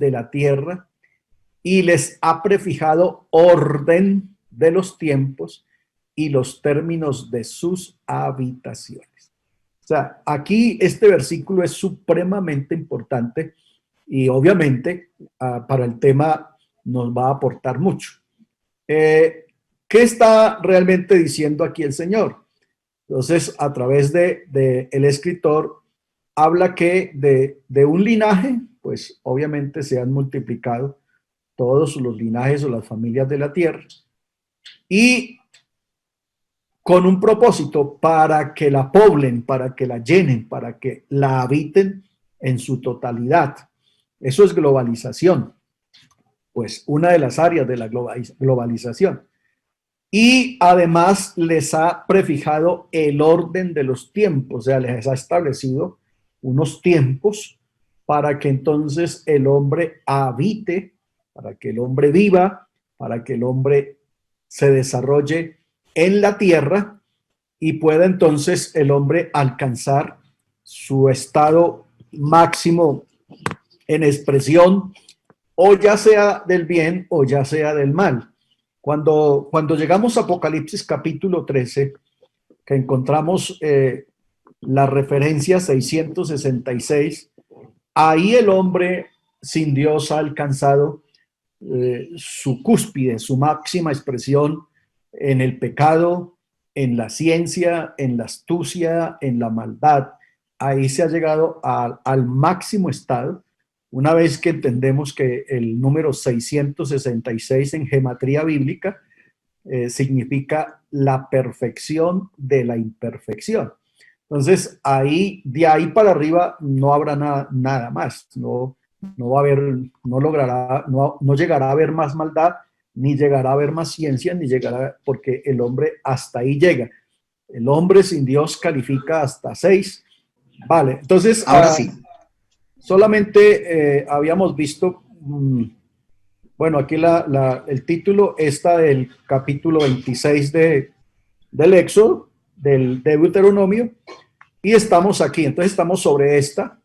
de la tierra y les ha prefijado orden de los tiempos y los términos de sus habitaciones. O sea, aquí este versículo es supremamente importante y obviamente para el tema nos va a aportar mucho. ¿Qué está realmente diciendo aquí el Señor? Entonces, a través de el escritor, habla que de un linaje, pues obviamente se han multiplicado todos los linajes o las familias de la tierra, y con un propósito para que la poblen, para que la llenen, para que la habiten en su totalidad. Eso es globalización, pues una de las áreas de la globalización. Y además les ha prefijado el orden de los tiempos, o sea, les ha establecido unos tiempos para que entonces el hombre habite, para que el hombre viva, para que el hombre se desarrolle en la tierra y pueda entonces el hombre alcanzar su estado máximo en expresión, o ya sea del bien o ya sea del mal. Cuando llegamos a Apocalipsis capítulo 13, que encontramos la referencia 666, ahí el hombre sin Dios ha alcanzado su cúspide, su máxima expresión en el pecado, en la ciencia, en la astucia, en la maldad. Ahí se ha llegado al máximo estado. Una vez que entendemos que el número 666 en gematría bíblica significa la perfección de la imperfección. Entonces, de ahí para arriba no habrá nada más. No va a haber, no llegará a haber más maldad, ni llegará a haber más ciencia, ni llegará, porque el hombre hasta ahí llega. El hombre sin Dios califica hasta 6. Vale, entonces... Ahora sí. Solamente habíamos visto, bueno, aquí el título está del capítulo 26 del Éxodo, del Deuteronomio, y estamos aquí. Entonces estamos sobre esta,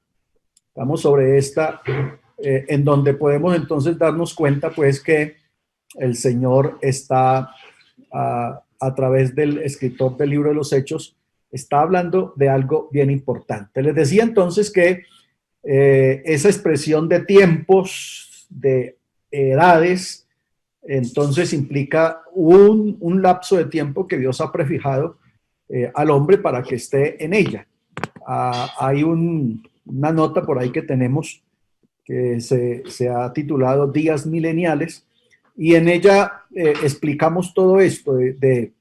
en donde podemos entonces darnos cuenta pues que el Señor está a través del escritor del libro de los Hechos, está hablando de algo bien importante. Les decía entonces que esa expresión de tiempos, de edades, entonces implica un lapso de tiempo que Dios ha prefijado al hombre para que esté en ella. Hay una nota por ahí que tenemos que se ha titulado Días Mileniales, y en ella explicamos todo esto de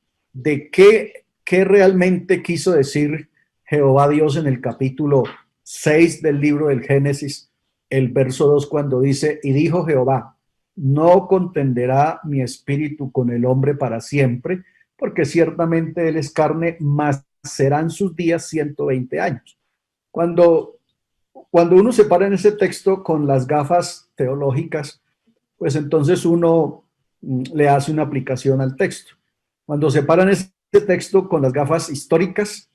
qué realmente quiso decir Jehová Dios en el capítulo 6 del libro del Génesis, el verso 2, cuando dice: y dijo Jehová, no contenderá mi espíritu con el hombre para siempre, porque ciertamente él es carne, mas serán sus días 120 años. Cuando uno se para en ese texto con las gafas teológicas, pues entonces uno le hace una aplicación al texto. Cuando se para en ese texto con las gafas históricas,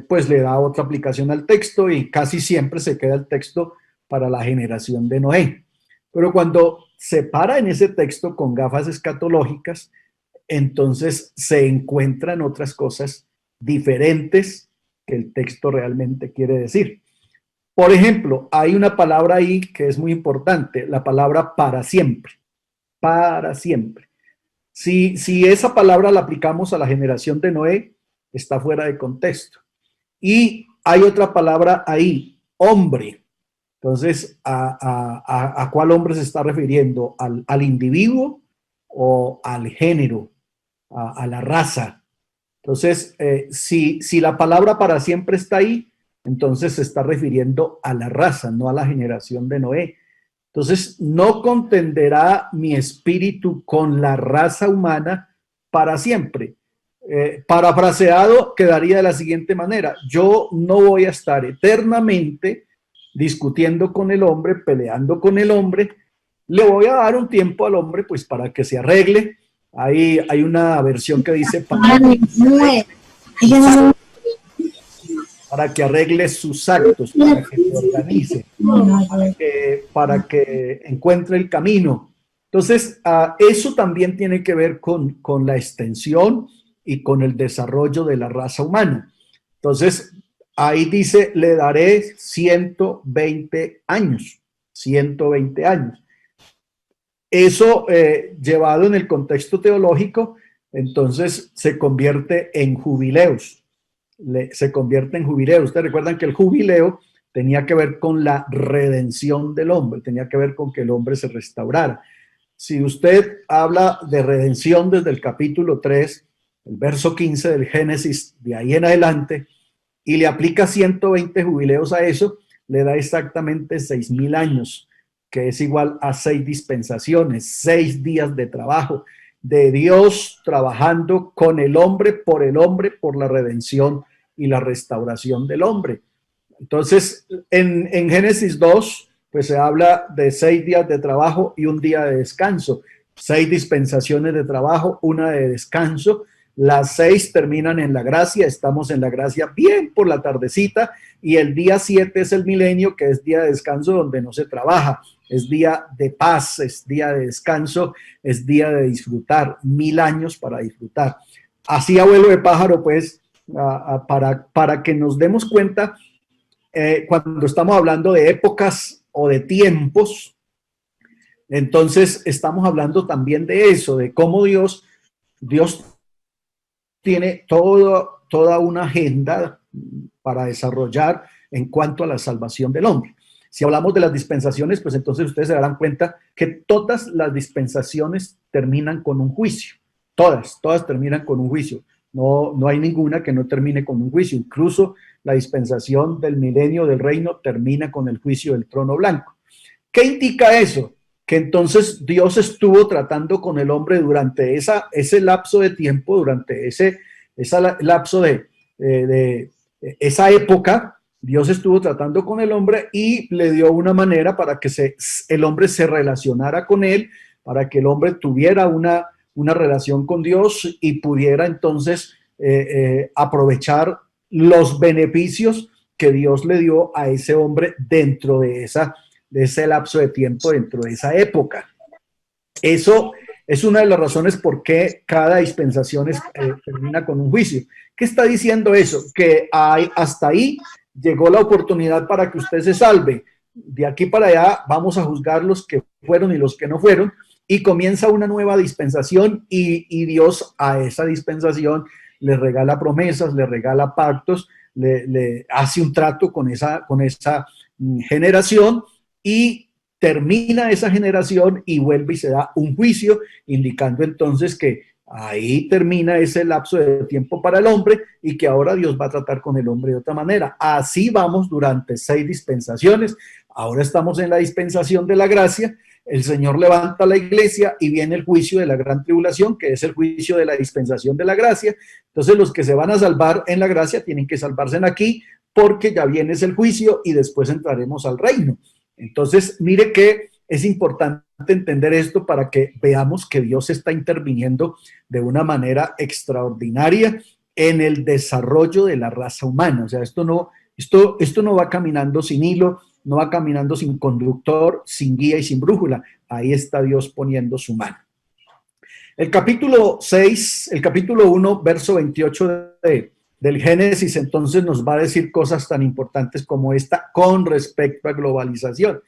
pues le da otra aplicación al texto y casi siempre se queda el texto para la generación de Noé. Pero cuando se para en ese texto con gafas escatológicas, entonces se encuentran otras cosas diferentes que el texto realmente quiere decir. Por ejemplo, hay una palabra ahí que es muy importante, la palabra para siempre. Para siempre. Si esa palabra la aplicamos a la generación de Noé, está fuera de contexto. Y hay otra palabra ahí, hombre. Entonces, ¿a cuál hombre se está refiriendo? ¿Al individuo o al género? A la raza. Entonces, si la palabra para siempre está ahí, entonces se está refiriendo a la raza, no a la generación de Noé. Entonces, no contenderá mi espíritu con la raza humana para siempre. Parafraseado quedaría de la siguiente manera: yo no voy a estar eternamente discutiendo con el hombre, peleando con el hombre. Le voy a dar un tiempo al hombre pues para que se arregle. Hay una versión que dice para para que arregle sus actos, para que se organice, para que encuentre el camino. Entonces, eso también tiene que ver con la extensión y con el desarrollo de la raza humana. Entonces, ahí dice, le daré 120 años, 120 años. Eso, llevado en el contexto teológico, entonces se convierte en jubileos. Se convierte en jubileo. Ustedes recuerdan que el jubileo tenía que ver con la redención del hombre, tenía que ver con que el hombre se restaurara. Si usted habla de redención desde el capítulo 3, el verso 15 del Génesis, de ahí en adelante, y le aplica 120 jubileos a eso, le da exactamente 6,000 años, que es igual a 6 dispensaciones, 6 días de trabajo de Dios trabajando con el hombre, por la redención y la restauración del hombre. Entonces, en Génesis 2, pues se habla de 6 días de trabajo y 1 día de descanso, 6 dispensaciones de trabajo, 1 de descanso. Las 6 terminan en la gracia, estamos en la gracia bien por la tardecita, y el día 7 es el milenio, que es día de descanso donde no se trabaja, es día de paz, es día de descanso, es día de disfrutar, 1000 años para disfrutar. Así, abuelo de pájaro, pues, para que nos demos cuenta, cuando estamos hablando de épocas o de tiempos, entonces estamos hablando también de eso, de cómo Dios tiene toda una agenda para desarrollar en cuanto a la salvación del hombre. Si hablamos de las dispensaciones, pues entonces ustedes se darán cuenta que todas las dispensaciones terminan con un juicio. Todas terminan con un juicio. No hay ninguna que no termine con un juicio. Incluso la dispensación del milenio del reino termina con el juicio del trono blanco. ¿Qué indica eso? Que entonces Dios estuvo tratando con el hombre durante ese lapso de tiempo, durante ese lapso de esa época. Dios estuvo tratando con el hombre y le dio una manera para que el hombre se relacionara con él, para que el hombre tuviera una relación con Dios y pudiera entonces aprovechar los beneficios que Dios le dio a ese hombre dentro de ese lapso de tiempo, dentro de esa época. Eso es una de las razones por qué cada dispensación termina con un juicio. ¿Qué está diciendo eso? Que hasta ahí llegó la oportunidad para que usted se salve. De aquí para allá vamos a juzgar los que fueron y los que no fueron, y comienza una nueva dispensación, y Dios a esa dispensación le regala promesas, le regala pactos, le hace un trato con esa generación, y termina esa generación y vuelve y se da un juicio, indicando entonces que ahí termina ese lapso de tiempo para el hombre y que ahora Dios va a tratar con el hombre de otra manera. Así vamos durante 6 dispensaciones. Ahora estamos en la dispensación de la gracia. El Señor levanta la iglesia y viene el juicio de la gran tribulación, que es el juicio de la dispensación de la gracia. Entonces los que se van a salvar en la gracia tienen que salvarse en aquí, porque ya viene el juicio y después entraremos al reino. Entonces, mire que es importante entender esto para que veamos que Dios está interviniendo de una manera extraordinaria en el desarrollo de la raza humana. O sea, esto no va caminando sin hilo, no va caminando sin conductor, sin guía y sin brújula. Ahí está Dios poniendo su mano. El capítulo 6, el capítulo 1, verso 28 del Génesis, entonces nos va a decir cosas tan importantes como esta con respecto a globalización.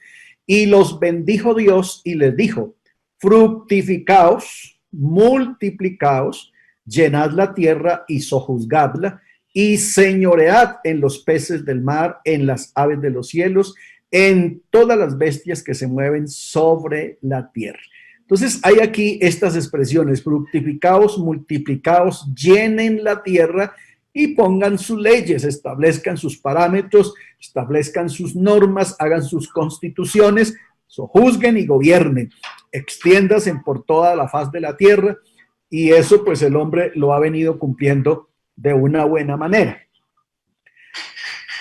Y los bendijo Dios y les dijo: fructificaos, multiplicaos, llenad la tierra y sojuzgadla, y señoread en los peces del mar, en las aves de los cielos, en todas las bestias que se mueven sobre la tierra. Entonces hay aquí estas expresiones: fructificaos, multiplicaos, llenen la tierra y pongan sus leyes, establezcan sus parámetros, establezcan sus normas, hagan sus constituciones, sojuzguen y gobiernen, extiéndase por toda la faz de la tierra. Y eso pues el hombre lo ha venido cumpliendo de una buena manera.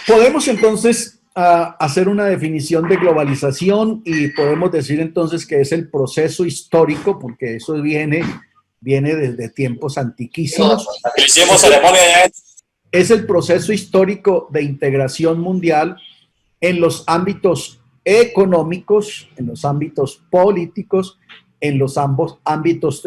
Podemos entonces hacer una definición de globalización y podemos decir entonces que es el proceso histórico, porque eso viene desde tiempos antiquísimos. es el proceso histórico de integración mundial en los ámbitos económicos, en los ámbitos políticos, en los ambos ámbitos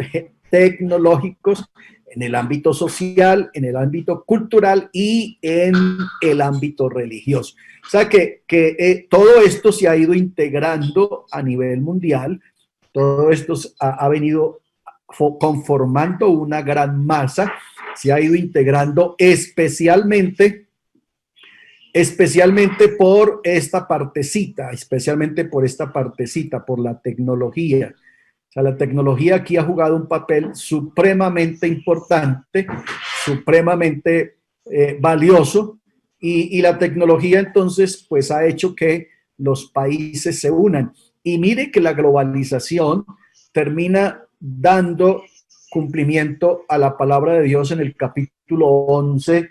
tecnológicos, en el ámbito social, en el ámbito cultural y en el ámbito religioso. O sea que todo esto se ha ido integrando a nivel mundial, todo esto ha venido conformando una gran masa, se ha ido integrando especialmente por esta partecita, por la tecnología. O sea, la tecnología aquí ha jugado un papel supremamente importante, supremamente valioso, y la tecnología entonces pues ha hecho que los países se unan. Y mire que la globalización termina dando cumplimiento a la palabra de Dios en el capítulo 11,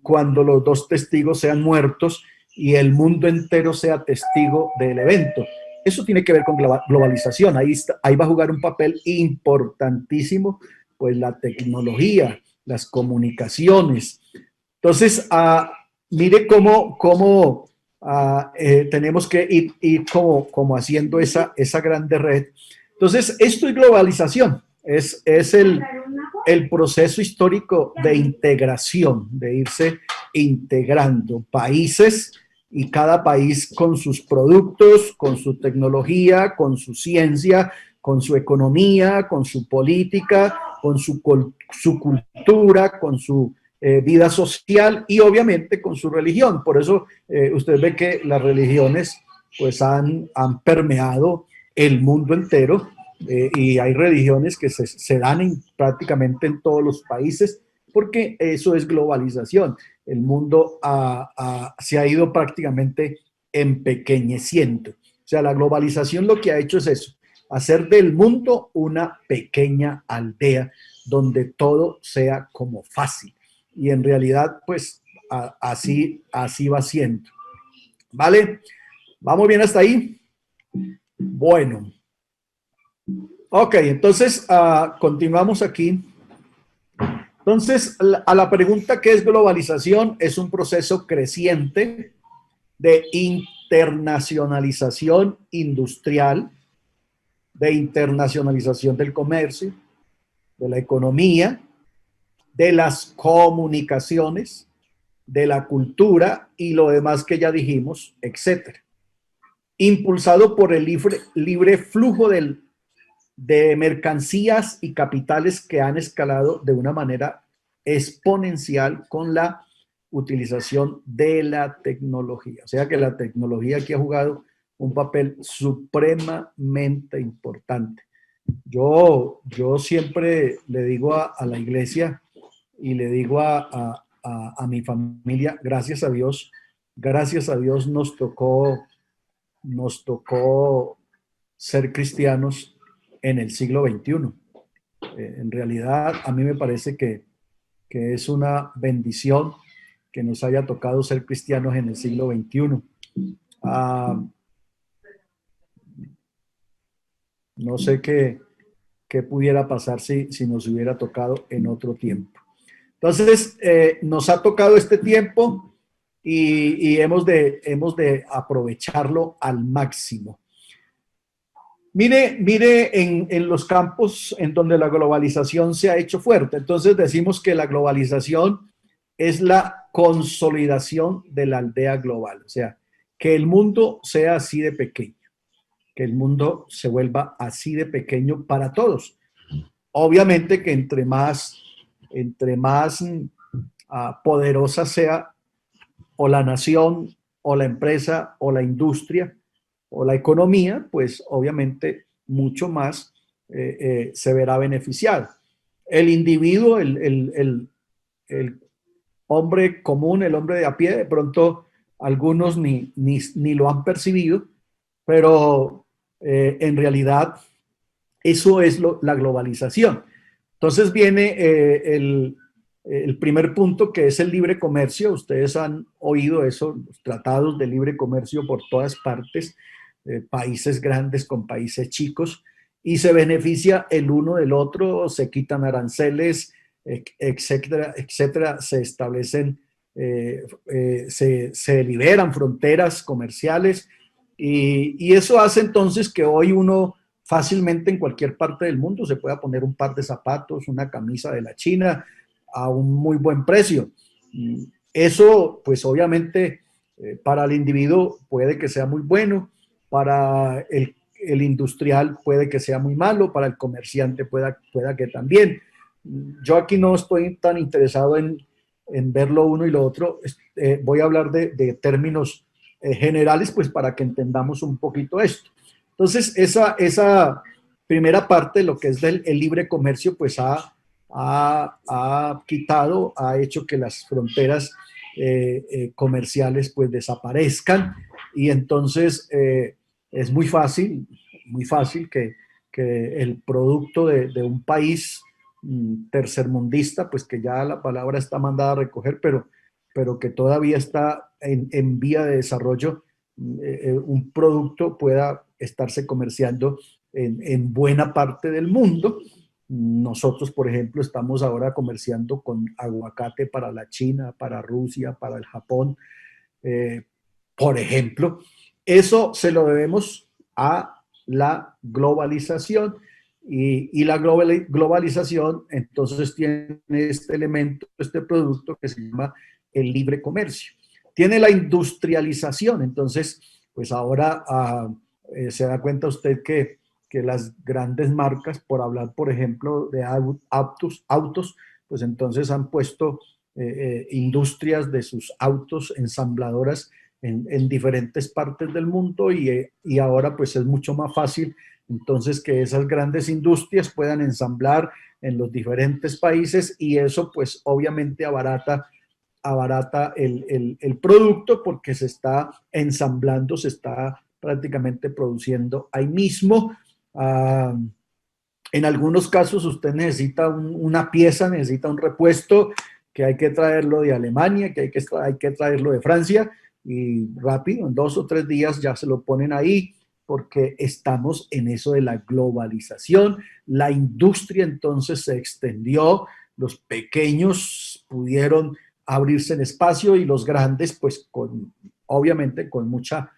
cuando los dos testigos sean muertos y el mundo entero sea testigo del evento. Eso tiene que ver con globalización. Ahí va a jugar un papel importantísimo, pues la tecnología, las comunicaciones. Entonces, mire cómo tenemos que ir como haciendo esa grande red. Entonces, esto es globalización, es el proceso histórico de integración, de irse integrando países, y cada país con sus productos, con su tecnología, con su ciencia, con su economía, con su política, con su cultura, con su vida social y obviamente con su religión. Por eso usted ve que las religiones pues han permeado el mundo entero, y hay religiones que se dan prácticamente en todos los países, porque eso es globalización. El mundo se ha ido prácticamente empequeñeciendo. O sea, la globalización lo que ha hecho es eso, hacer del mundo una pequeña aldea donde todo sea como fácil. Y en realidad, pues, así va siendo. ¿Vale? ¿Vamos bien hasta ahí? Bueno. Ok, entonces continuamos aquí. Entonces, a la pregunta ¿qué es globalización? Es un proceso creciente de internacionalización industrial, de internacionalización del comercio, de la economía, de las comunicaciones, de la cultura y lo demás que ya dijimos, etcétera. Impulsado por el libre flujo de mercancías y capitales que han escalado de una manera exponencial con la utilización de la tecnología. O sea que la tecnología aquí ha jugado un papel supremamente importante. Yo siempre le digo a la iglesia y le digo a mi familia, gracias a Dios nos tocó ser cristianos en el siglo XXI. En realidad, a mí me parece que es una bendición que nos haya tocado ser cristianos en el siglo XXI. No sé qué pudiera pasar si nos hubiera tocado en otro tiempo. Entonces, nos ha tocado este tiempo y hemos de aprovecharlo al máximo. Mire en los campos en donde la globalización se ha hecho fuerte. Entonces decimos que la globalización es la consolidación de la aldea global. O sea, que el mundo sea así de pequeño, que el mundo se vuelva así de pequeño para todos. Obviamente que entre más poderosa sea o la nación o la empresa o la industria o la economía, pues obviamente mucho más se verá beneficiado. El individuo, el hombre común, el hombre de a pie, de pronto algunos ni lo han percibido, pero en realidad eso es la globalización. Entonces viene el primer punto, que es el libre comercio. Ustedes han oído eso, los tratados de libre comercio por todas partes, países grandes con países chicos, y se beneficia el uno del otro, se quitan aranceles, etcétera, etcétera, se establecen, se liberan fronteras comerciales y eso hace entonces que hoy uno fácilmente en cualquier parte del mundo se pueda poner un par de zapatos, una camisa de la China a un muy buen precio. Eso, pues obviamente, para el individuo puede que sea muy bueno, para el industrial puede que sea muy malo, para el comerciante pueda que también. Yo aquí no estoy tan interesado en ver lo uno y lo otro. Voy a hablar de términos generales, pues para que entendamos un poquito esto. Entonces, esa primera parte, lo que es el libre comercio, pues ha quitado, ha hecho que las fronteras comerciales pues desaparezcan y entonces es muy fácil que el producto de un país tercermundista, pues que ya la palabra está mandada a recoger, pero que todavía está en vía de desarrollo, un producto pueda estarse comerciando en buena parte del mundo. Nosotros, por ejemplo, estamos ahora comerciando con aguacate para la China, para Rusia, para el Japón, eh, por ejemplo. Eso se lo debemos a la globalización y la globalización entonces tiene este elemento, este producto que se llama el libre comercio. Tiene la industrialización, entonces, pues ahora se da cuenta usted que las grandes marcas, por hablar, por ejemplo, de autos, pues entonces han puesto industrias de sus autos ensambladoras en diferentes partes del mundo y ahora pues es mucho más fácil entonces que esas grandes industrias puedan ensamblar en los diferentes países y eso pues obviamente abarata el producto porque se está ensamblando, se está prácticamente produciendo ahí mismo. En algunos casos usted necesita una pieza, necesita un repuesto que hay que traerlo de Alemania, que hay que traerlo de Francia y rápido, en 2 o 3 días ya se lo ponen ahí porque estamos en eso de la globalización. La industria entonces se extendió, los pequeños pudieron abrirse en espacio y los grandes pues obviamente con mucha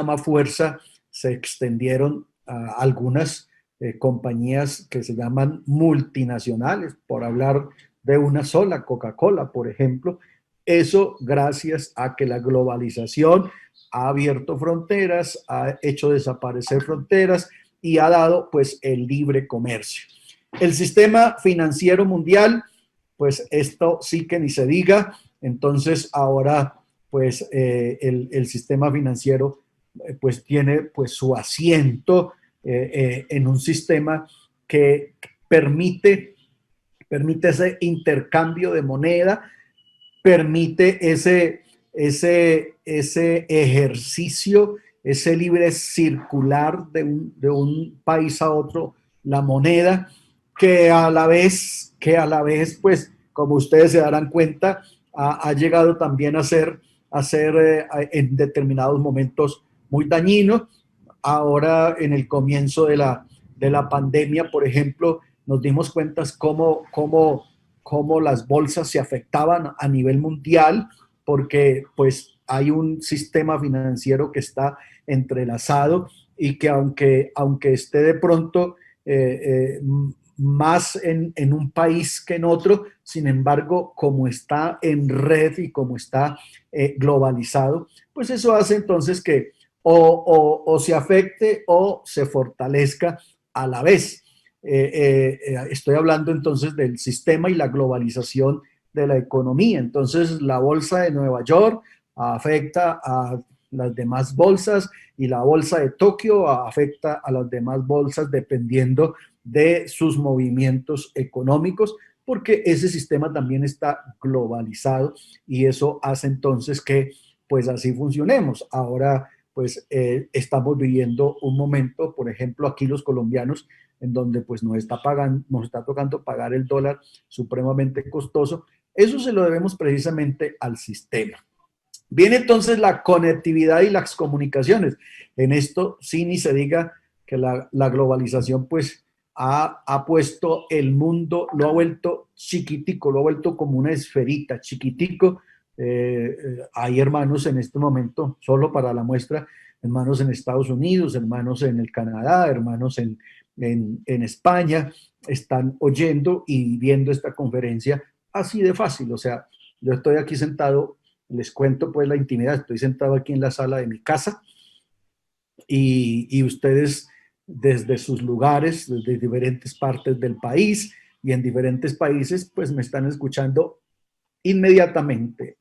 más fuerza se extendieron a algunas compañías que se llaman multinacionales, por hablar de una sola, Coca-Cola, por ejemplo. Eso gracias a que la globalización ha abierto fronteras, ha hecho desaparecer fronteras y ha dado pues el libre comercio. El sistema financiero mundial, pues esto sí que ni se diga. Entonces ahora pues el sistema financiero pues tiene pues su asiento en un sistema que permite ese intercambio de moneda, permite ese ejercicio, ese libre circular de un país a otro la moneda, que a la vez, pues, como ustedes se darán cuenta, ha llegado también a ser en determinados momentos muy dañino. Ahora, en el comienzo de la pandemia, por ejemplo, nos dimos cuenta cómo las bolsas se afectaban a nivel mundial, porque pues hay un sistema financiero que está entrelazado y que aunque esté de pronto más en un país que en otro, sin embargo, como está en red y como está globalizado, pues eso hace entonces que o se afecte o se fortalezca a la vez. Estoy hablando entonces del sistema y la globalización de la economía. Entonces, la bolsa de Nueva York afecta a las demás bolsas y la bolsa de Tokio afecta a las demás bolsas dependiendo de sus movimientos económicos, porque ese sistema también está globalizado y eso hace entonces que pues así funcionemos. Ahora pues estamos viviendo un momento, por ejemplo, aquí los colombianos, en donde pues nos está tocando pagar el dólar supremamente costoso. Eso se lo debemos precisamente al sistema. Viene entonces la conectividad y las comunicaciones. En esto sí ni se diga que la globalización pues ha puesto el mundo, lo ha vuelto chiquitico, lo ha vuelto como una esferita, chiquitico. Hay hermanos en este momento, solo para la muestra, hermanos en Estados Unidos, hermanos en el Canadá, hermanos en España, están oyendo y viendo esta conferencia así de fácil. O sea, yo estoy aquí sentado, les cuento pues la intimidad, estoy sentado aquí en la sala de mi casa y ustedes desde sus lugares, desde diferentes partes del país y en diferentes países, pues me están escuchando inmediatamente,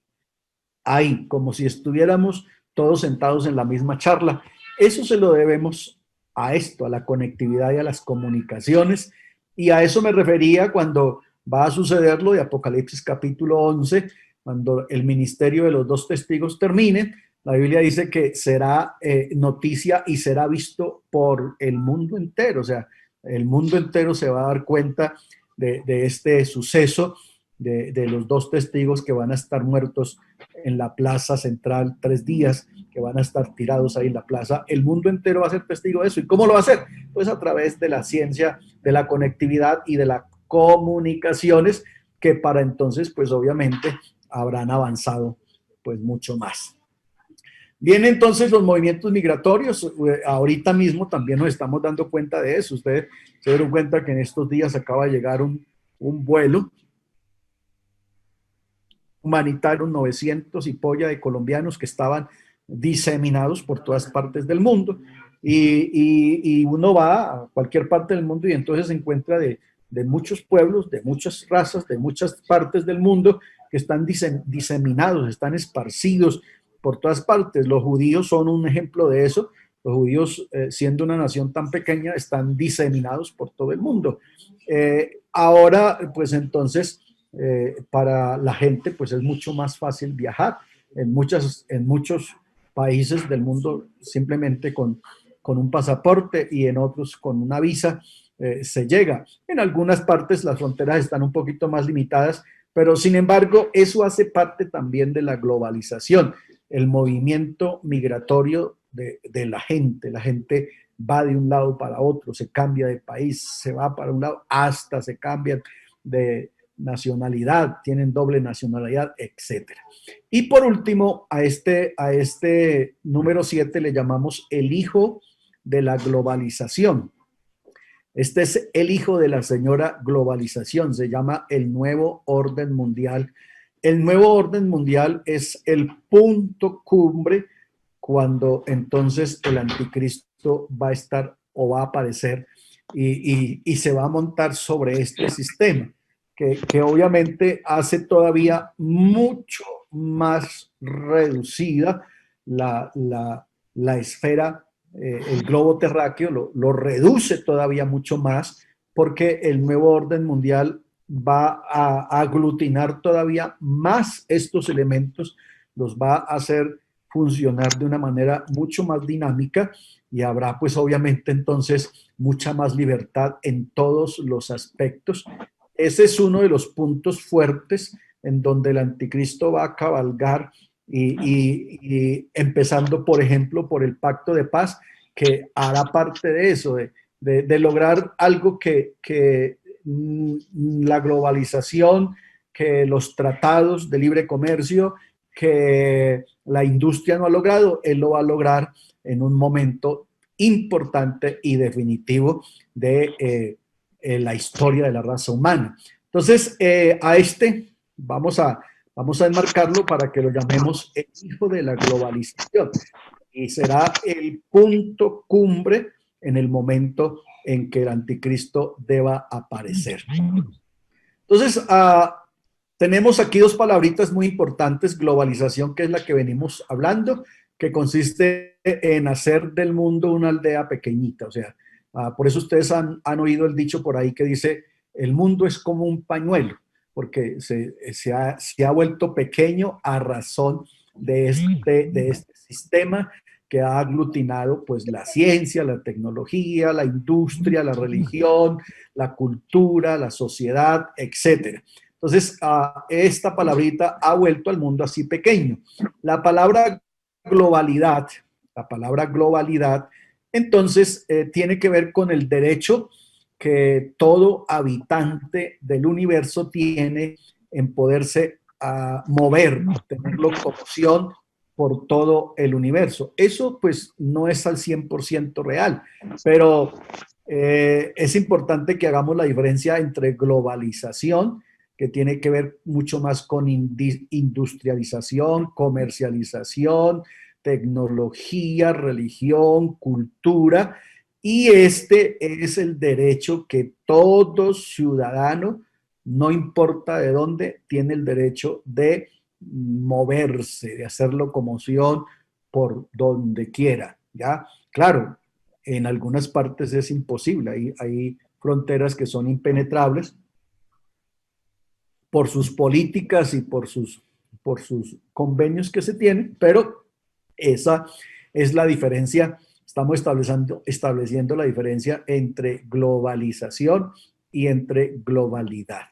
ahí, como si estuviéramos todos sentados en la misma charla. Eso se lo debemos a esto, a la conectividad y a las comunicaciones, y a eso me refería cuando va a suceder lo de Apocalipsis capítulo 11, cuando el ministerio de los dos testigos termine. La Biblia dice que será noticia y será visto por el mundo entero. O sea, el mundo entero se va a dar cuenta de este suceso, de los dos testigos que van a estar muertos en la plaza central 3 días, que van a estar tirados ahí en la plaza. El mundo entero va a ser testigo de eso. ¿Y cómo lo va a hacer? Pues a través de la ciencia, de la conectividad y de las comunicaciones, que para entonces, pues obviamente, habrán avanzado pues mucho más. Bien, entonces los movimientos migratorios, ahorita mismo también nos estamos dando cuenta de eso. Ustedes se dieron cuenta que en estos días acaba de llegar un vuelo humanitario, 900 y polla de colombianos que estaban diseminados por todas partes del mundo. Y uno va a cualquier parte del mundo y entonces se encuentra de muchos pueblos, de muchas razas, de muchas partes del mundo que están diseminados, están esparcidos por todas partes. Los judíos son un ejemplo de eso. Los judíos, siendo una nación tan pequeña, están diseminados por todo el mundo. Ahora, pues entonces, para la gente, pues es mucho más fácil viajar. En muchos países del mundo, simplemente con un pasaporte, y en otros con una visa, se llega. En algunas partes las fronteras están un poquito más limitadas, pero sin embargo, eso hace parte también de la globalización, el movimiento migratorio de la gente. La gente va de un lado para otro, se cambia de país, se va para un lado, hasta se cambian de nacionalidad, tienen doble nacionalidad, etcétera. Y por último, a este número 7 le llamamos el hijo de la globalización. Este es el hijo de la señora globalización, se llama el nuevo orden mundial. El nuevo orden mundial es el punto cumbre cuando entonces el anticristo va a estar o va a aparecer y se va a montar sobre este sistema, que obviamente hace todavía mucho más reducida la esfera, el globo terráqueo, lo reduce todavía mucho más, porque el nuevo orden mundial va a aglutinar todavía más estos elementos, los va a hacer funcionar de una manera mucho más dinámica, y habrá pues obviamente entonces mucha más libertad en todos los aspectos. Ese es uno de los puntos fuertes en donde el anticristo va a cabalgar, y empezando, por ejemplo, por el pacto de paz, que hará parte de eso, de lograr algo que la globalización, que los tratados de libre comercio, que la industria no ha logrado. Él lo va a lograr en un momento importante y definitivo de la historia de la raza humana. Entonces, a este vamos a enmarcarlo para que lo llamemos el hijo de la globalización, y será el punto cumbre en el momento en que el anticristo deba aparecer. Entonces, tenemos aquí dos palabritas muy importantes: globalización, que es la que venimos hablando, que consiste en hacer del mundo una aldea pequeñita. O sea, por eso ustedes han oído el dicho por ahí que dice: el mundo es como un pañuelo, porque se ha vuelto pequeño a razón de este sistema que ha aglutinado pues la ciencia, la tecnología, la industria, la religión, la cultura, la sociedad, etcétera. Entonces, esta palabrita ha vuelto al mundo así pequeño. La palabra globalidad, entonces, tiene que ver con el derecho que todo habitante del universo tiene en poderse mover, tener locomoción por todo el universo. Eso pues no es al 100% real, pero es importante que hagamos la diferencia entre globalización, que tiene que ver mucho más con industrialización, comercialización, tecnología, religión, cultura, y este es el derecho que todo ciudadano, no importa de dónde, tiene el derecho de moverse, de hacer locomoción por donde quiera, ¿ya? Claro, en algunas partes es imposible, hay fronteras que son impenetrables por sus políticas y por sus convenios que se tienen, pero esa es la diferencia. Estamos estableciendo la diferencia entre globalización y entre globalidad.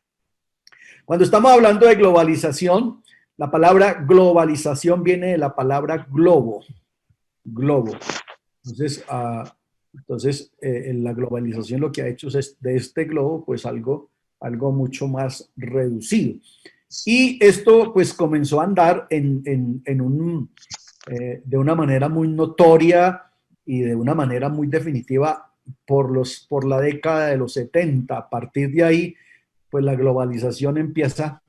Cuando estamos hablando de globalización, la palabra globalización viene de la palabra globo. Globo. Entonces, la globalización lo que ha hecho es de este globo, pues algo mucho más reducido. Y esto, pues, comenzó a andar de una manera muy notoria y de una manera muy definitiva por la década de los 70. A partir de ahí, pues la globalización empieza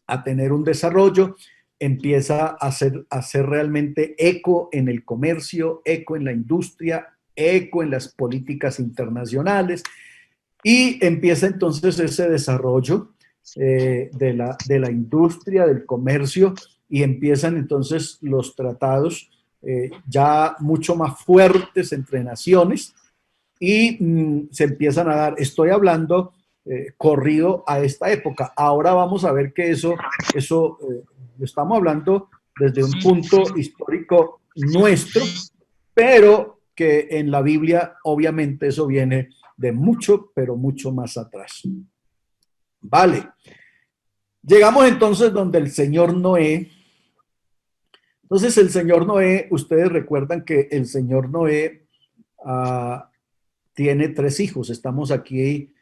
a tener un desarrollo, empieza a hacer realmente eco en el comercio, eco en la industria, eco en las políticas internacionales, y empieza entonces ese desarrollo de la industria, del comercio, y empiezan entonces los tratados ya mucho más fuertes entre naciones, y se empiezan a dar, estoy hablando corrido a esta época. Ahora vamos a ver que eso estamos hablando desde un punto histórico nuestro, pero que en la Biblia obviamente eso viene de mucho, pero mucho más atrás. Vale. Llegamos entonces donde el señor Noé. Entonces el señor Noé, ustedes recuerdan que el señor Noé tiene 3 hijos. Estamos aquí,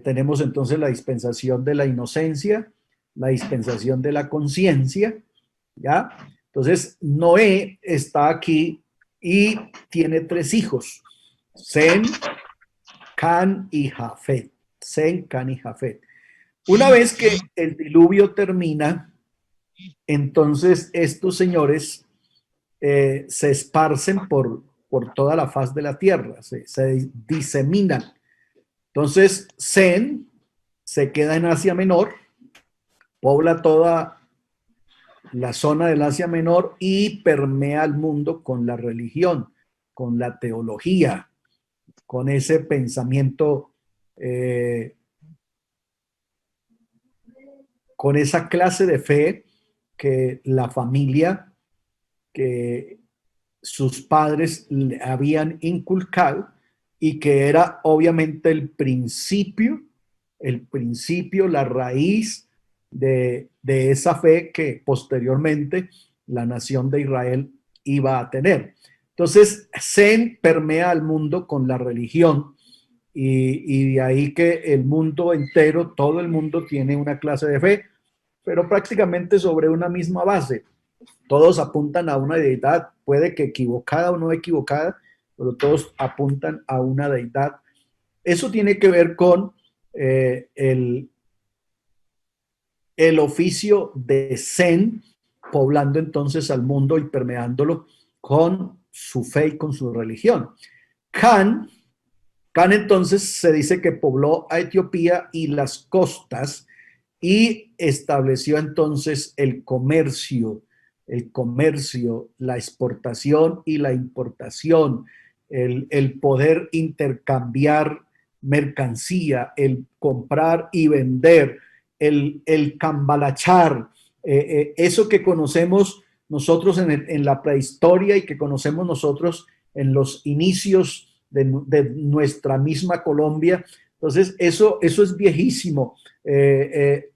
tenemos entonces la dispensación de la inocencia, la dispensación de la conciencia, ¿ya? Entonces Noé está aquí y tiene 3 hijos, Sem, Can y Jafet. Sem, Can y Jafet. Una vez que el diluvio termina, entonces estos señores se esparcen por toda la faz de la tierra, se diseminan. Entonces Sem se queda en Asia Menor, pobla toda la zona del Asia Menor y permea al mundo con la religión, con la teología, con ese pensamiento, con esa clase de fe que la familia, que sus padres le habían inculcado, y que era obviamente el principio, la raíz de esa fe que posteriormente la nación de Israel iba a tener. Entonces, Sem permea al mundo con la religión, y de ahí que el mundo entero, todo el mundo tiene una clase de fe, pero prácticamente sobre una misma base. Todos apuntan a una deidad, puede que equivocada o no equivocada, pero todos apuntan a una deidad. Eso tiene que ver con el oficio de Sem, poblando entonces al mundo y permeándolo con su fe y con su religión. Can entonces se dice que pobló a Etiopía y las costas, y estableció entonces el comercio, la exportación y la importación, el poder intercambiar mercancía, el comprar y vender, el cambalachar, eso que conocemos nosotros en la prehistoria y que conocemos nosotros en los inicios de nuestra misma Colombia. Entonces, eso es viejísimo.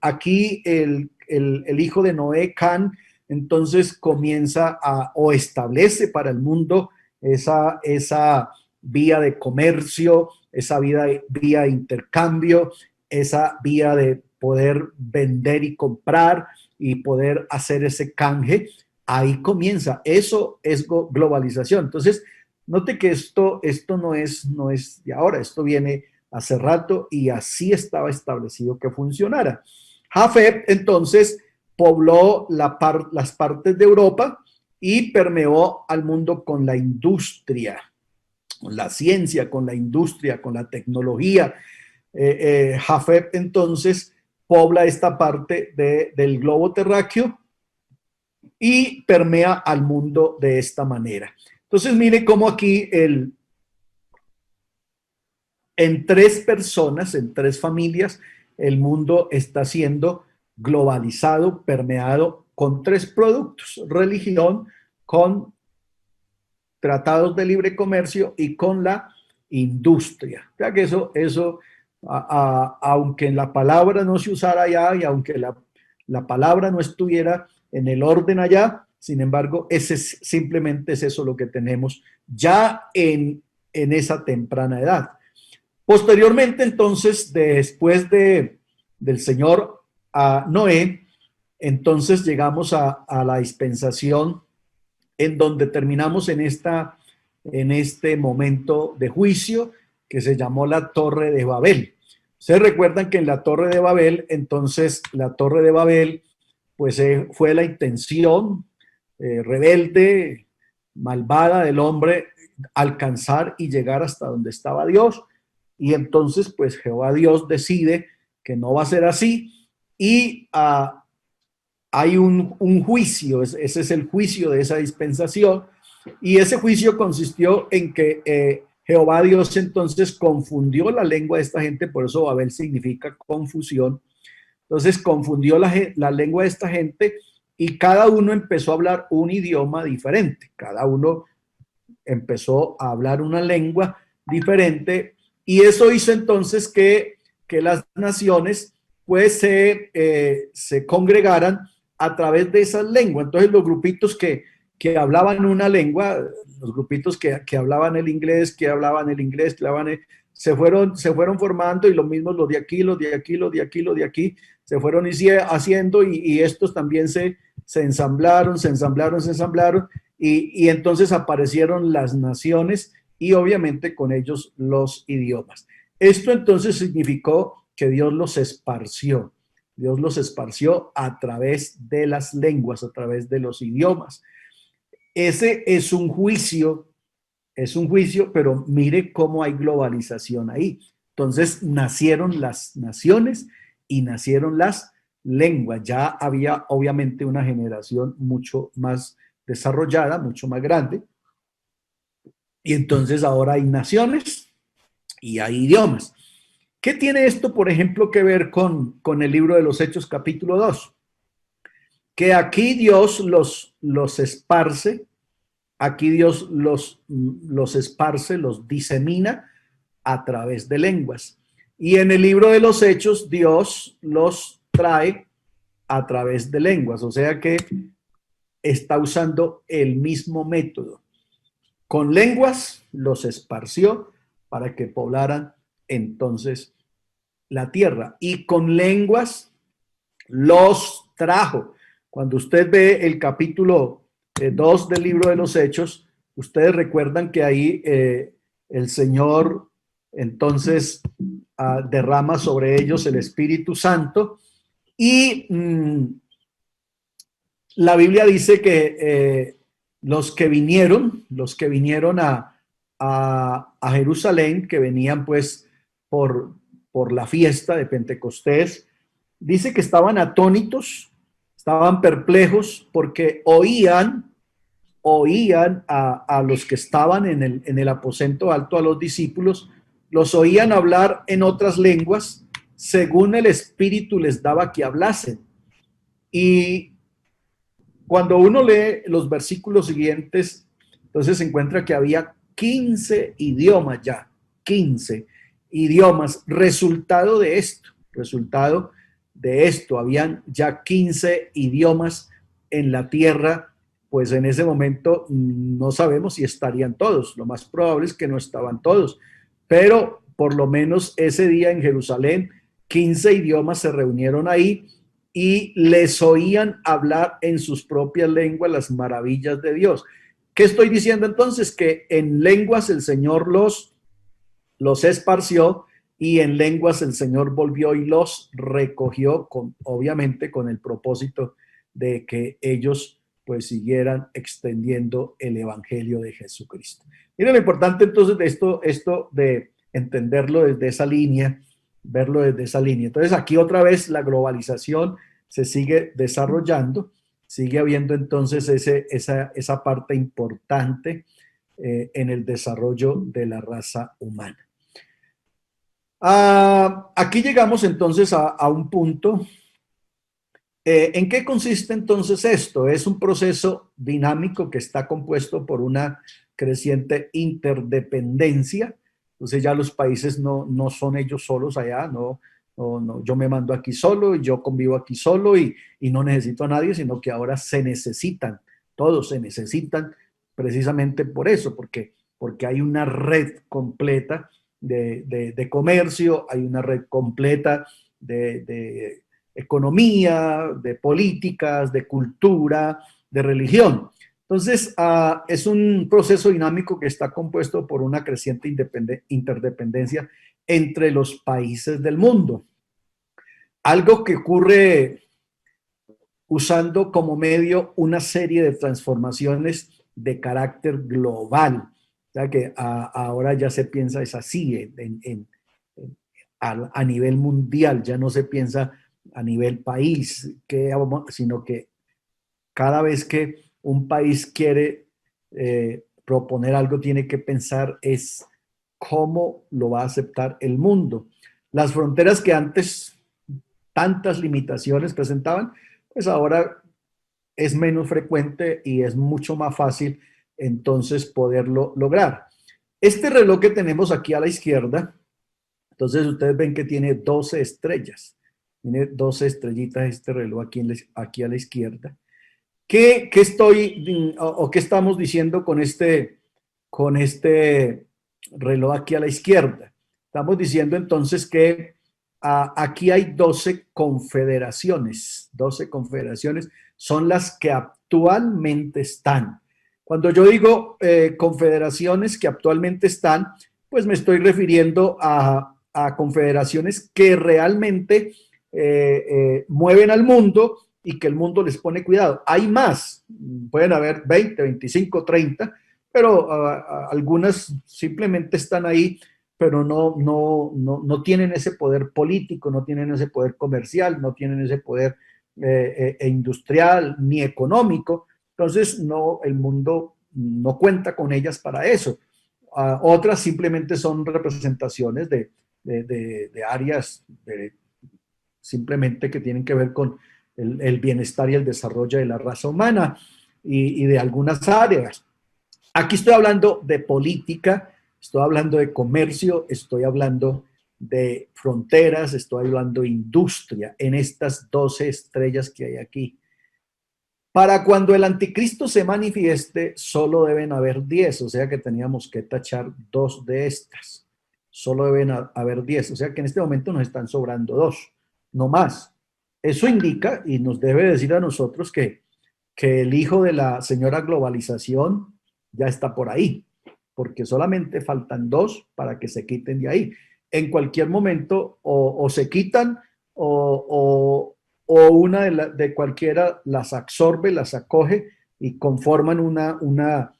Aquí el hijo de Noé, Can, entonces comienza o establece para el mundo esa vía de comercio, esa vía de intercambio, esa vía de poder vender y comprar y poder hacer ese canje. Ahí comienza. Eso es globalización. Entonces, note que esto no es de ahora, esto viene hace rato y así estaba establecido que funcionara. Jafet, entonces, pobló las partes de Europa y permeó al mundo con la industria, con la ciencia, con la industria, con la tecnología. Jafet, entonces, pobla esta parte del globo terráqueo y permea al mundo de esta manera. Entonces, mire cómo aquí en 3 personas, en 3 familias, el mundo está siendo globalizado, permeado con 3 productos: religión, con tratados de libre comercio y con la industria. O sea que eso aunque la palabra no se usara allá y aunque la palabra no estuviera en el orden allá, sin embargo, simplemente es eso lo que tenemos ya en esa temprana edad. Posteriormente, entonces, después del Señor a Noé, entonces llegamos a la dispensación en donde terminamos en este momento de juicio que se llamó la Torre de Babel. Ustedes recuerdan que en la Torre de Babel, entonces la Torre de Babel, pues fue la intención rebelde, malvada del hombre, alcanzar y llegar hasta donde estaba Dios. Y entonces, pues Jehová Dios decide que no va a ser así y hay un juicio, ese es el juicio de esa dispensación, y ese juicio consistió en que Jehová Dios entonces confundió la lengua de esta gente, por eso Babel significa confusión. Entonces confundió la lengua de esta gente y cada uno empezó a hablar un idioma diferente, cada uno empezó a hablar una lengua diferente, y eso hizo entonces que las naciones pues se congregaran a través de esas lenguas. Entonces los grupitos que hablaban una lengua, los grupitos que hablaban el inglés, se fueron formando, y los mismos los de aquí, los de aquí, los de aquí, los de aquí, se fueron haciendo, y estos también se ensamblaron, y entonces aparecieron las naciones y obviamente con ellos los idiomas. Esto entonces significó que Dios los esparció. Dios los esparció a través de las lenguas, a través de los idiomas. Ese es un juicio, pero mire cómo hay globalización ahí. Entonces nacieron las naciones y nacieron las lenguas. Ya había obviamente una generación mucho más desarrollada, mucho más grande. Y entonces ahora hay naciones y hay idiomas. ¿Qué tiene esto, por ejemplo, que ver con el libro de los Hechos capítulo 2? Que aquí Dios los esparce, aquí Dios los esparce, los disemina a través de lenguas. Y en el libro de los Hechos Dios los trae a través de lenguas, o sea que está usando el mismo método. Con lenguas los esparció para que poblaran entonces la tierra, y con lenguas los trajo. Cuando usted ve el capítulo 2 del libro de los Hechos, ustedes recuerdan que ahí el Señor entonces derrama sobre ellos el Espíritu Santo, y la Biblia dice que los que vinieron a Jerusalén, que venían pues por la fiesta de Pentecostés, dice que estaban atónitos, estaban perplejos, porque oían a los que estaban en el aposento alto, a los discípulos, los oían hablar en otras lenguas, según el Espíritu les daba que hablasen. Y cuando uno lee los versículos siguientes, entonces se encuentra que había 15 idiomas ya, 15 idiomas, resultado de esto, habían ya 15 idiomas en la tierra. Pues en ese momento no sabemos si estarían todos, lo más probable es que no estaban todos, pero por lo menos ese día en Jerusalén, 15 idiomas se reunieron ahí y les oían hablar en sus propias lenguas las maravillas de Dios. ¿Qué estoy diciendo entonces? Que en lenguas el Señor los esparció y en lenguas el Señor volvió y los recogió, obviamente con el propósito de que ellos pues siguieran extendiendo el evangelio de Jesucristo. Miren lo importante entonces de esto de entenderlo desde esa línea, verlo desde esa línea. Entonces aquí otra vez la globalización se sigue desarrollando, sigue habiendo entonces esa parte importante en el desarrollo de la raza humana. Aquí llegamos entonces a un punto. ¿En qué consiste entonces esto? Es un proceso dinámico que está compuesto por una creciente interdependencia. Entonces ya los países no son ellos solos allá, no, yo me mando aquí solo y yo convivo aquí solo y no necesito a nadie, sino que ahora se necesitan, todos se necesitan precisamente por eso, porque hay una red completa de comercio, hay una red completa de economía, de políticas, de cultura, de religión. Entonces, es un proceso dinámico que está compuesto por una creciente interdependencia entre los países del mundo. Algo que ocurre usando como medio una serie de transformaciones de carácter global. O sea que ahora ya se piensa es así a nivel mundial, ya no se piensa a nivel país, sino que cada vez que un país quiere proponer algo, tiene que pensar es cómo lo va a aceptar el mundo. Las fronteras que antes tantas limitaciones presentaban, pues ahora es menos frecuente y es mucho más fácil entonces poderlo lograr. Este reloj que tenemos aquí a la izquierda, entonces ustedes ven que tiene 12 estrellas. Tiene 12 estrellitas este reloj aquí a la izquierda. ¿Qué qué estamos diciendo con este reloj aquí a la izquierda? Estamos diciendo entonces que aquí hay 12 confederaciones. 12 confederaciones son las que actualmente están. Cuando yo digo confederaciones que actualmente están, pues me estoy refiriendo a confederaciones que realmente mueven al mundo y que el mundo les pone cuidado. Hay más, pueden haber 20, 25, 30, pero algunas simplemente están ahí, pero no tienen ese poder político, no tienen ese poder comercial, no tienen ese poder industrial ni económico. Entonces, el mundo no cuenta con ellas para eso. Otras simplemente son representaciones de áreas simplemente que tienen que ver con el bienestar y el desarrollo de la raza humana y de algunas áreas. Aquí estoy hablando de política, estoy hablando de comercio, estoy hablando de fronteras, estoy hablando de industria en estas 12 estrellas que hay aquí. Para cuando el anticristo se manifieste, solo deben haber 10, o sea que teníamos que tachar 2 de estas. Solo deben haber 10, o sea que en este momento nos están sobrando 2, no más. Eso indica y nos debe decir a nosotros que el hijo de la señora globalización ya está por ahí, porque solamente faltan 2 para que se quiten de ahí. En cualquier momento o se quitan o una de cualquiera las absorbe, las acoge y conforman una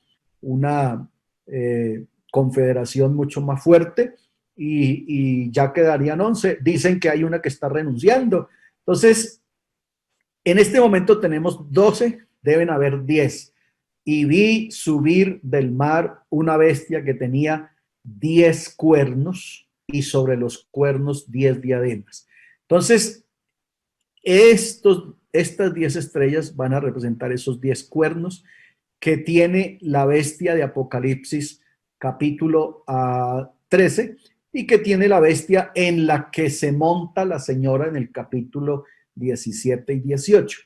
confederación mucho más fuerte y ya quedarían 11. Dicen que hay una que está renunciando. Entonces, en este momento tenemos 12, deben haber 10. Y vi subir del mar una bestia que tenía 10 cuernos y sobre los cuernos 10 diademas. Entonces, estas 10 estrellas van a representar esos 10 cuernos que tiene la bestia de Apocalipsis capítulo 13 y que tiene la bestia en la que se monta la señora en el capítulo 17 y 18.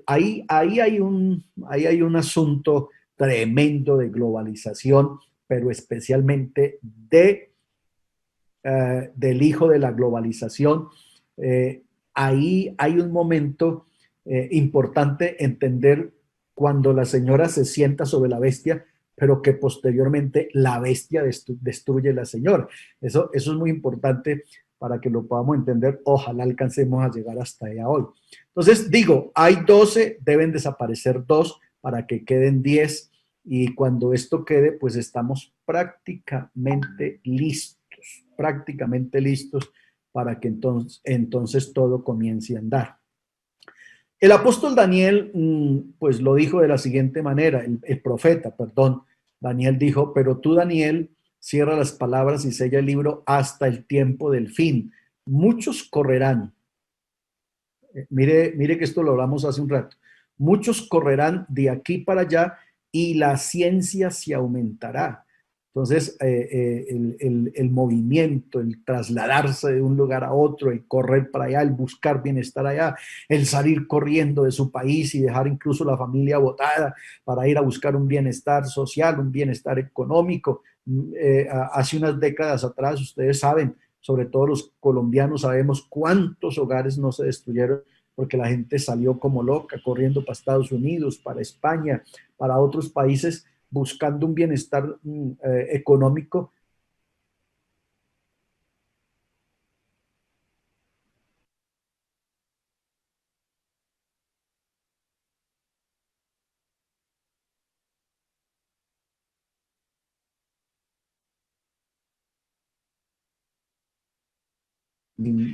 Ahí hay un asunto tremendo de globalización, pero especialmente de del hijo de la globalización. Ahí hay un momento importante entender cuando la señora se sienta sobre la bestia, pero que posteriormente la bestia destruye a la señora. Eso es muy importante para que lo podamos entender. Ojalá alcancemos a llegar hasta allá hoy. Entonces, digo, hay 12, deben desaparecer 2 para que queden 10, y cuando esto quede, pues estamos prácticamente listos para que entonces todo comience a andar. El apóstol Daniel, pues lo dijo de la siguiente manera, el profeta, perdón, Daniel dijo: pero tú, Daniel, cierra las palabras y sella el libro hasta el tiempo del fin. Muchos correrán. Mire que esto lo hablamos hace un rato. Muchos correrán de aquí para allá y la ciencia se aumentará. Entonces, el movimiento, el trasladarse de un lugar a otro, el correr para allá, el buscar bienestar allá, el salir corriendo de su país y dejar incluso la familia botada para ir a buscar un bienestar social, un bienestar económico. Hace unas décadas atrás, ustedes saben, sobre todo los colombianos, sabemos cuántos hogares no se destruyeron porque la gente salió como loca, corriendo para Estados Unidos, para España, para otros países, buscando un bienestar económico.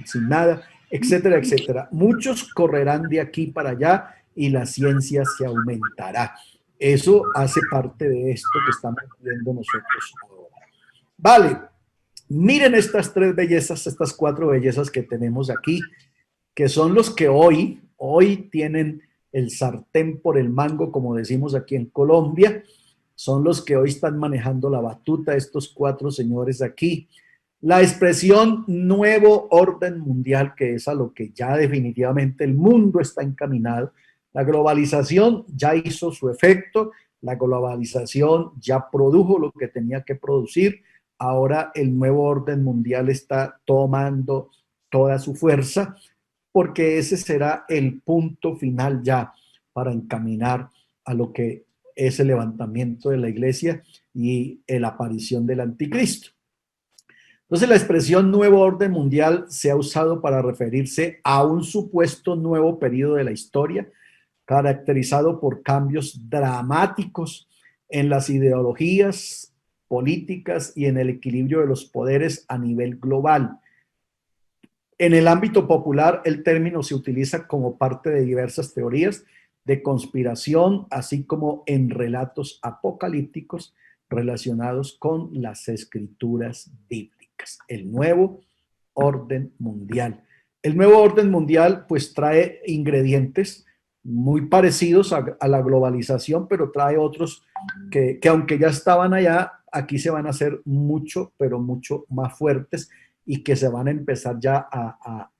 Sin nada, etcétera, etcétera. Muchos correrán de aquí para allá y la ciencia se aumentará. Eso hace parte de esto que estamos viendo nosotros ahora. Vale, miren estas 3 bellezas, estas 4 bellezas que tenemos aquí, que son los que hoy tienen el sartén por el mango, como decimos aquí en Colombia. Son los que hoy están manejando la batuta, estos 4 señores aquí. La expresión nuevo orden mundial, que es a lo que ya definitivamente el mundo está encaminado. La globalización ya hizo su efecto, la globalización ya produjo lo que tenía que producir. Ahora el nuevo orden mundial está tomando toda su fuerza, porque ese será el punto final ya para encaminar a lo que es el levantamiento de la iglesia y la aparición del anticristo. Entonces, la expresión nuevo orden mundial se ha usado para referirse a un supuesto nuevo periodo de la historia, caracterizado por cambios dramáticos en las ideologías políticas y en el equilibrio de los poderes a nivel global. En el ámbito popular, el término se utiliza como parte de diversas teorías de conspiración, así como en relatos apocalípticos relacionados con las escrituras bíblicas. El nuevo orden mundial. El nuevo orden mundial pues trae ingredientes muy parecidos a la globalización, pero trae otros que aunque ya estaban allá, aquí se van a hacer mucho, pero mucho más fuertes, y que se van a empezar ya a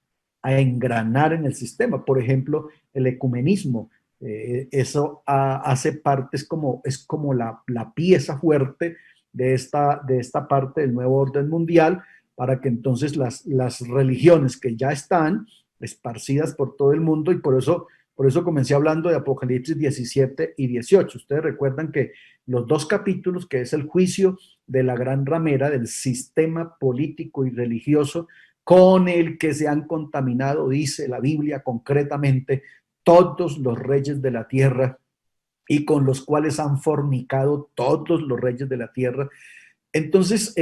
engranar en el sistema. Por ejemplo, el ecumenismo. Eso hace parte, es como la pieza fuerte de esta parte del nuevo orden mundial, para que entonces las religiones que ya están esparcidas por todo el mundo, y por eso comencé hablando de Apocalipsis 17 y 18. Ustedes recuerdan que los 2 capítulos, que es el juicio de la gran ramera del sistema político y religioso con el que se han contaminado, dice la Biblia concretamente, todos los reyes de la tierra, y con los cuales han fornicado todos los reyes de la tierra. Entonces,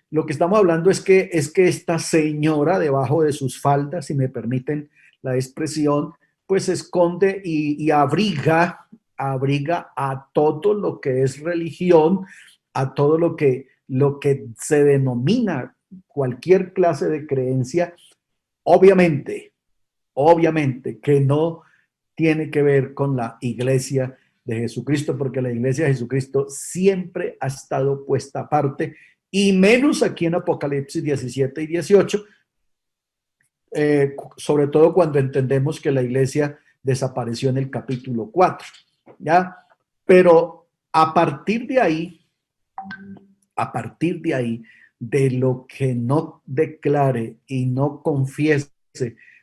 lo que estamos hablando es que esta señora, debajo de sus faldas, si me permiten la expresión, pues esconde y abriga a todo lo que es religión, a todo lo que se denomina cualquier clase de creencia, obviamente, que no tiene que ver con la iglesia de Jesucristo, porque la iglesia de Jesucristo siempre ha estado puesta aparte, y menos aquí en Apocalipsis 17 y 18, sobre todo cuando entendemos que la iglesia desapareció en el capítulo 4, ¿ya? Pero a partir de ahí, de lo que no declare y no confiese,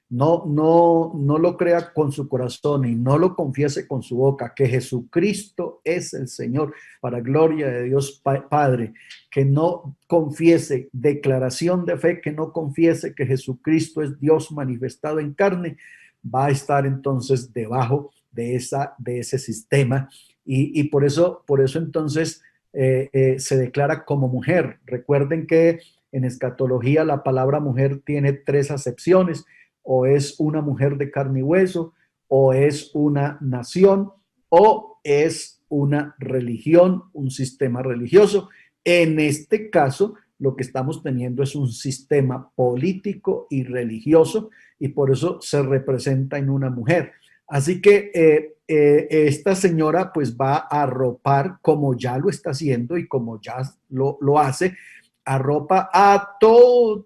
no lo crea con su corazón y no lo confiese con su boca, que Jesucristo es el Señor, para gloria de Dios Padre, que no confiese declaración de fe, que no confiese que Jesucristo es Dios manifestado en carne, va a estar entonces debajo de ese sistema y por eso entonces se declara como mujer. Recuerden que en escatología la palabra mujer tiene 3 acepciones: o es una mujer de carne y hueso, o es una nación, o es una religión, un sistema religioso. En este caso, lo que estamos teniendo es un sistema político y religioso, y por eso se representa en una mujer. Así que esta señora pues va a arropar, como ya lo está haciendo y como ya lo hace, arropa a todas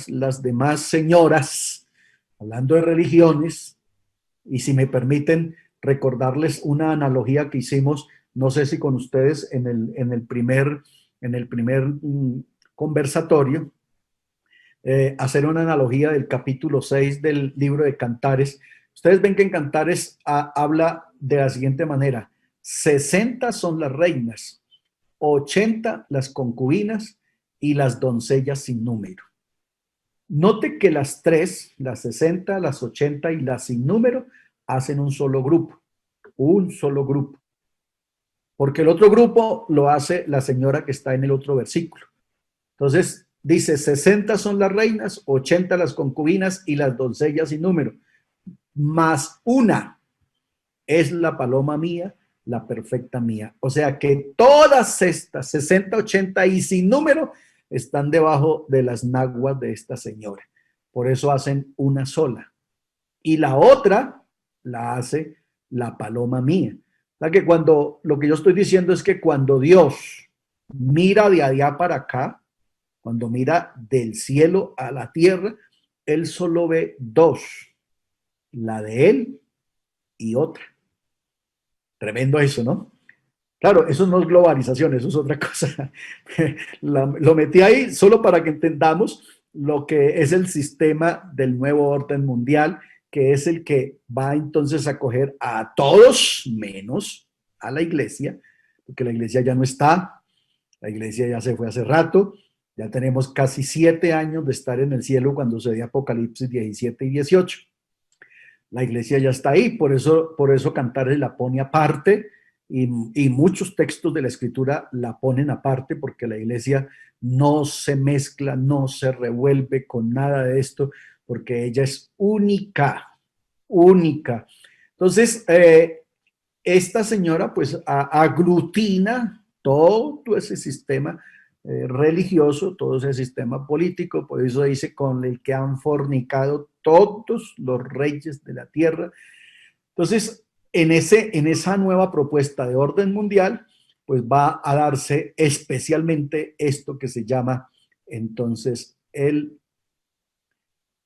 las demás señoras, hablando de religiones. Y si me permiten recordarles una analogía que hicimos, no sé si con ustedes en el primer conversatorio, hacer una analogía del capítulo 6 del libro de Cantares. Ustedes ven que en Cantares habla de la siguiente manera: 60 son las reinas, 80 las concubinas y las doncellas sin número. Note que las 3, las 60, las 80 y las sin número, hacen un solo grupo, porque el otro grupo lo hace la señora que está en el otro versículo. Entonces dice: 60 son las reinas, 80 las concubinas y las doncellas sin número, más una es la paloma mía, la perfecta mía. O sea que todas estas 60, 80 y sin número están debajo de las naguas de esta señora. Por eso hacen una sola. Y la otra la hace la paloma mía. O sea que lo que yo estoy diciendo es que cuando Dios mira de allá para acá, cuando mira del cielo a la tierra, Él solo ve 2, la de Él y otra. Tremendo eso, ¿no? Claro, eso no es globalización, eso es otra cosa. Lo metí ahí solo para que entendamos lo que es el sistema del nuevo orden mundial, que es el que va entonces a coger a todos menos a la iglesia, porque la iglesia ya no está, la iglesia ya se fue hace rato, ya tenemos casi 7 años de estar en el cielo cuando se dio Apocalipsis 17 y 18. La iglesia ya está ahí, por eso Cantares la pone aparte. Y muchos textos de la escritura la ponen aparte porque la iglesia no se mezcla, no se revuelve con nada de esto, porque ella es única, única. Entonces, esta señora pues aglutina todo ese sistema religioso, todo ese sistema político, por eso dice: con el que han fornicado todos los reyes de la tierra. Entonces, en esa nueva propuesta de orden mundial, pues va a darse especialmente esto que se llama entonces el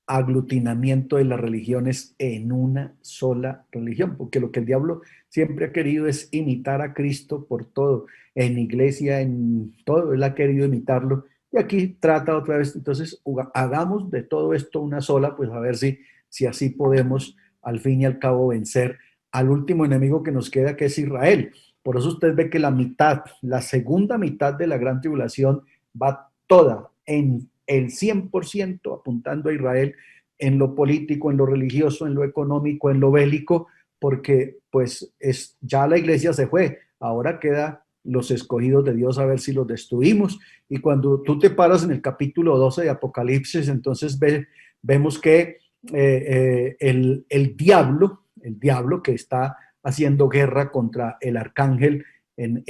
aglutinamiento de las religiones en una sola religión, porque lo que el diablo siempre ha querido es imitar a Cristo por todo, en iglesia, en todo, él ha querido imitarlo, y aquí trata otra vez. Entonces hagamos de todo esto una sola, pues a ver si así podemos al fin y al cabo vencer al último enemigo que nos queda, que es Israel. Por eso usted ve que la segunda mitad de la gran tribulación va toda en el 100% apuntando a Israel, en lo político, en lo religioso, en lo económico, en lo bélico, porque pues ya la iglesia se fue, ahora queda los escogidos de Dios, a ver si los destruimos. Y cuando tú te paras en el capítulo 12 de Apocalipsis, entonces vemos que el diablo que está haciendo guerra contra el arcángel en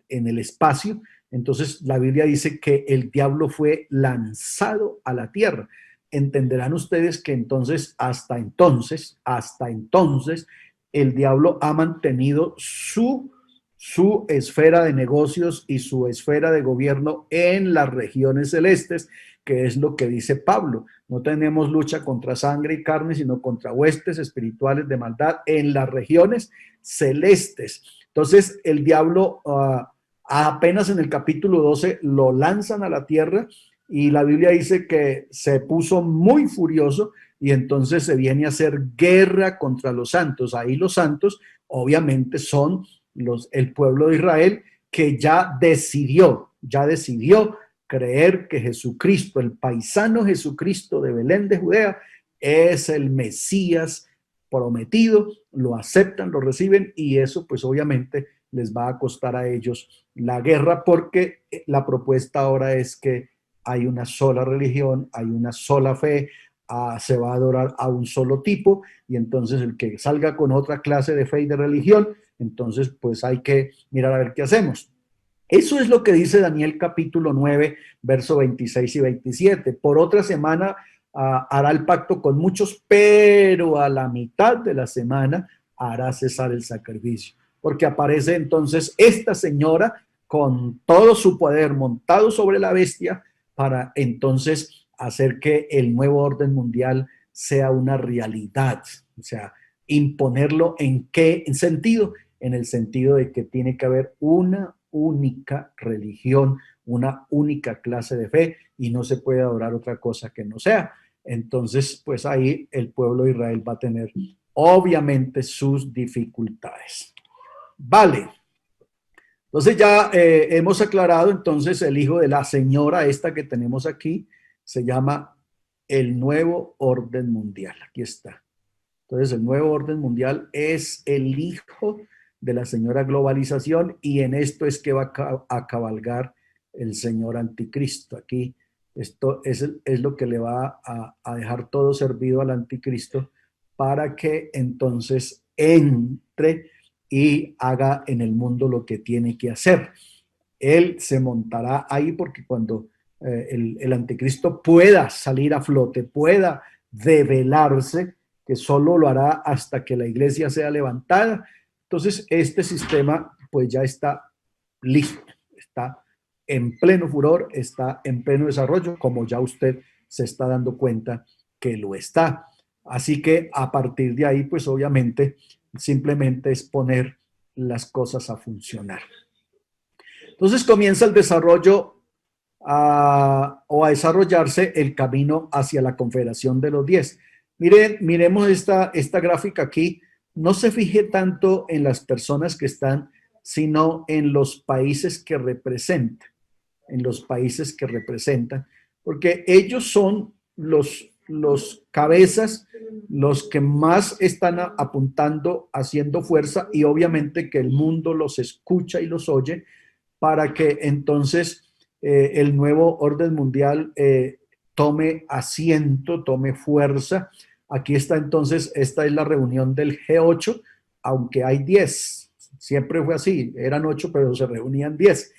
el espacio. Entonces la Biblia dice que el diablo fue lanzado a la tierra. Entenderán ustedes que entonces, hasta entonces, el diablo ha mantenido su esfera de negocios y su esfera de gobierno en las regiones celestes, que es lo que dice Pablo: no tenemos lucha contra sangre y carne, sino contra huestes espirituales de maldad en las regiones celestes. Entonces el diablo Apenas en el capítulo 12 lo lanzan a la tierra y la Biblia dice que se puso muy furioso y entonces se viene a hacer guerra contra los santos. Ahí los santos obviamente son el pueblo de Israel que ya decidió creer que Jesucristo, el paisano Jesucristo de Belén de Judea, es el Mesías prometido, lo aceptan, lo reciben y eso pues obviamente les va a costar a ellos la guerra porque la propuesta ahora es que hay una sola religión, hay una sola fe, se va a adorar a un solo tipo y entonces el que salga con otra clase de fe y de religión, entonces pues hay que mirar a ver qué hacemos. Eso es lo que dice Daniel capítulo 9, verso 26 y 27. Por otra semana hará el pacto con muchos, pero a la mitad de la semana hará cesar el sacrificio. Porque aparece entonces esta señora con todo su poder montado sobre la bestia para entonces hacer que el nuevo orden mundial sea una realidad. O sea, imponerlo ¿en qué sentido? En el sentido de que tiene que haber una única religión, una única clase de fe y no se puede adorar otra cosa que no sea. Entonces, pues ahí el pueblo de Israel va a tener obviamente sus dificultades. Vale. Entonces ya hemos aclarado, entonces el hijo de la señora esta que tenemos aquí se llama el nuevo orden mundial. Aquí está. Entonces el nuevo orden mundial es el hijo de la señora globalización y en esto es que va a cabalgar el señor anticristo. Aquí esto es lo que le va a dejar todo servido al anticristo para que entonces entre y haga en el mundo lo que tiene que hacer. Él se montará ahí porque cuando el anticristo pueda salir a flote, pueda develarse, que solo lo hará hasta que la iglesia sea levantada. Entonces, este sistema pues ya está listo, está en pleno furor, está en pleno desarrollo, como ya usted se está dando cuenta que lo está. Así que a partir de ahí, pues obviamente, simplemente es poner las cosas a funcionar. Entonces comienza el desarrollo o a desarrollarse el camino hacia la Confederación de los 10. Miremos esta gráfica aquí. No se fije tanto en las personas que están, sino en los países que representan, porque ellos son los cabezas, los que más están apuntando, haciendo fuerza y obviamente que el mundo los escucha y los oye para que entonces el nuevo orden mundial tome asiento, tome fuerza. Aquí está entonces, esta es la reunión del G8, aunque hay 10, siempre fue así, eran 8, pero se reunían 10.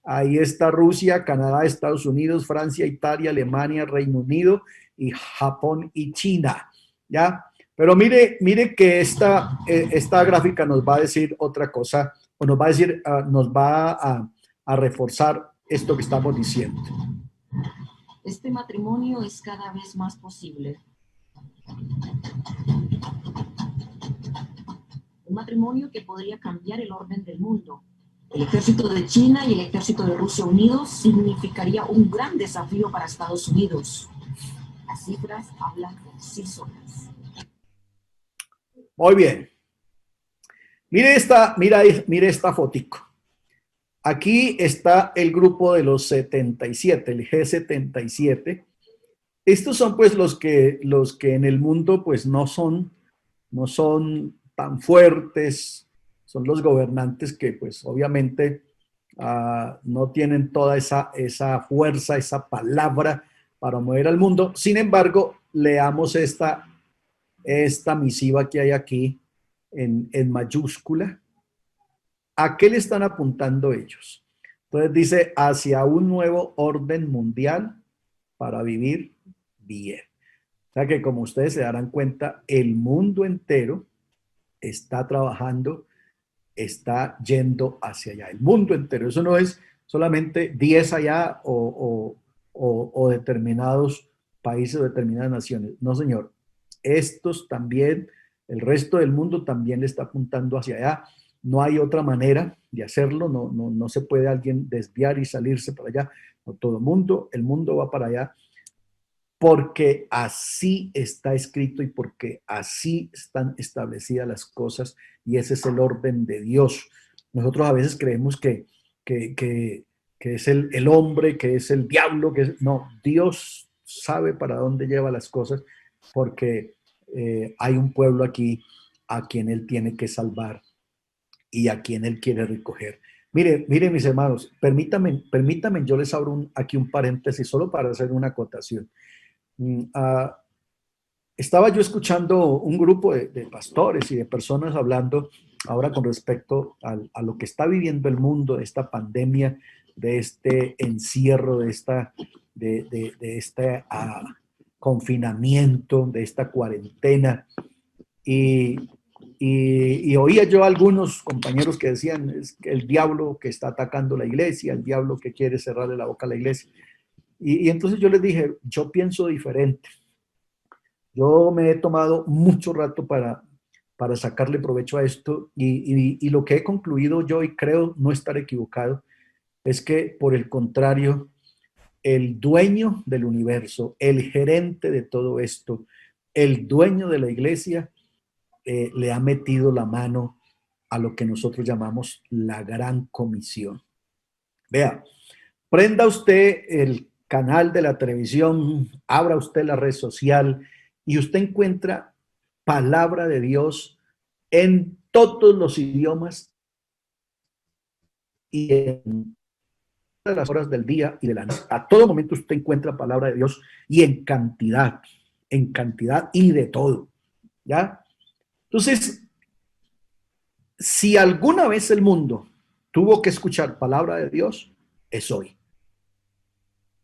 Ahí está Rusia, Canadá, Estados Unidos, Francia, Italia, Alemania, Reino Unido y Japón y China, ¿ya? Pero mire que esta gráfica nos va a decir otra cosa, o nos va a decir, nos va a reforzar esto que estamos diciendo. Este matrimonio es cada vez más posible. Un matrimonio que podría cambiar el orden del mundo. El ejército de China y el ejército de Rusia unidos significaría un gran desafío para Estados Unidos. Las cifras hablan por sí solas. Muy bien. Mire esta fotico. Aquí está el grupo de los 77, el G77. Estos son pues los que en el mundo pues no son tan fuertes, son los gobernantes que pues obviamente no tienen toda esa fuerza, esa palabra para mover al mundo. Sin embargo, leamos esta misiva que hay aquí en mayúscula. ¿A qué le están apuntando ellos? Entonces dice, hacia un nuevo orden mundial para vivir bien. O sea que como ustedes se darán cuenta, el mundo entero está trabajando, está yendo hacia allá. El mundo entero. Eso no es solamente 10 allá o determinados países o determinadas naciones. No, señor. Estos también, el resto del mundo también le está apuntando hacia allá. no hay otra manera de hacerlo, no se puede alguien desviar y salirse para allá, no, todo el mundo va para allá, porque así está escrito y porque así están establecidas las cosas y ese es el orden de Dios. Nosotros a veces creemos que, que, que es el hombre, que es el diablo, no, Dios sabe para dónde lleva las cosas porque hay un pueblo aquí a quien Él tiene que salvar y a quien Él quiere recoger. Mire, mis hermanos, permítame, yo les abro aquí un paréntesis solo para hacer una acotación. Estaba yo escuchando un grupo de pastores y de personas hablando ahora con respecto a lo que está viviendo el mundo, de esta pandemia, de este encierro, de este confinamiento, de esta cuarentena. Y oía yo a algunos compañeros que decían, es el diablo que está atacando la iglesia, el diablo que quiere cerrarle la boca a la iglesia. Y entonces yo les dije, yo pienso diferente. Yo me he tomado mucho rato para sacarle provecho a esto y lo que he concluido yo, y creo no estar equivocado, es que por el contrario, el dueño del universo, el gerente de todo esto, el dueño de la iglesia, le ha metido la mano a lo que nosotros llamamos la gran comisión. Vea, prenda usted el canal de la televisión, abra usted la red social y usted encuentra palabra de Dios en todos los idiomas y en todas las horas del día y de la noche. A todo momento usted encuentra palabra de Dios y en cantidad y de todo, ¿ya? Entonces, si alguna vez el mundo tuvo que escuchar palabra de Dios, es hoy.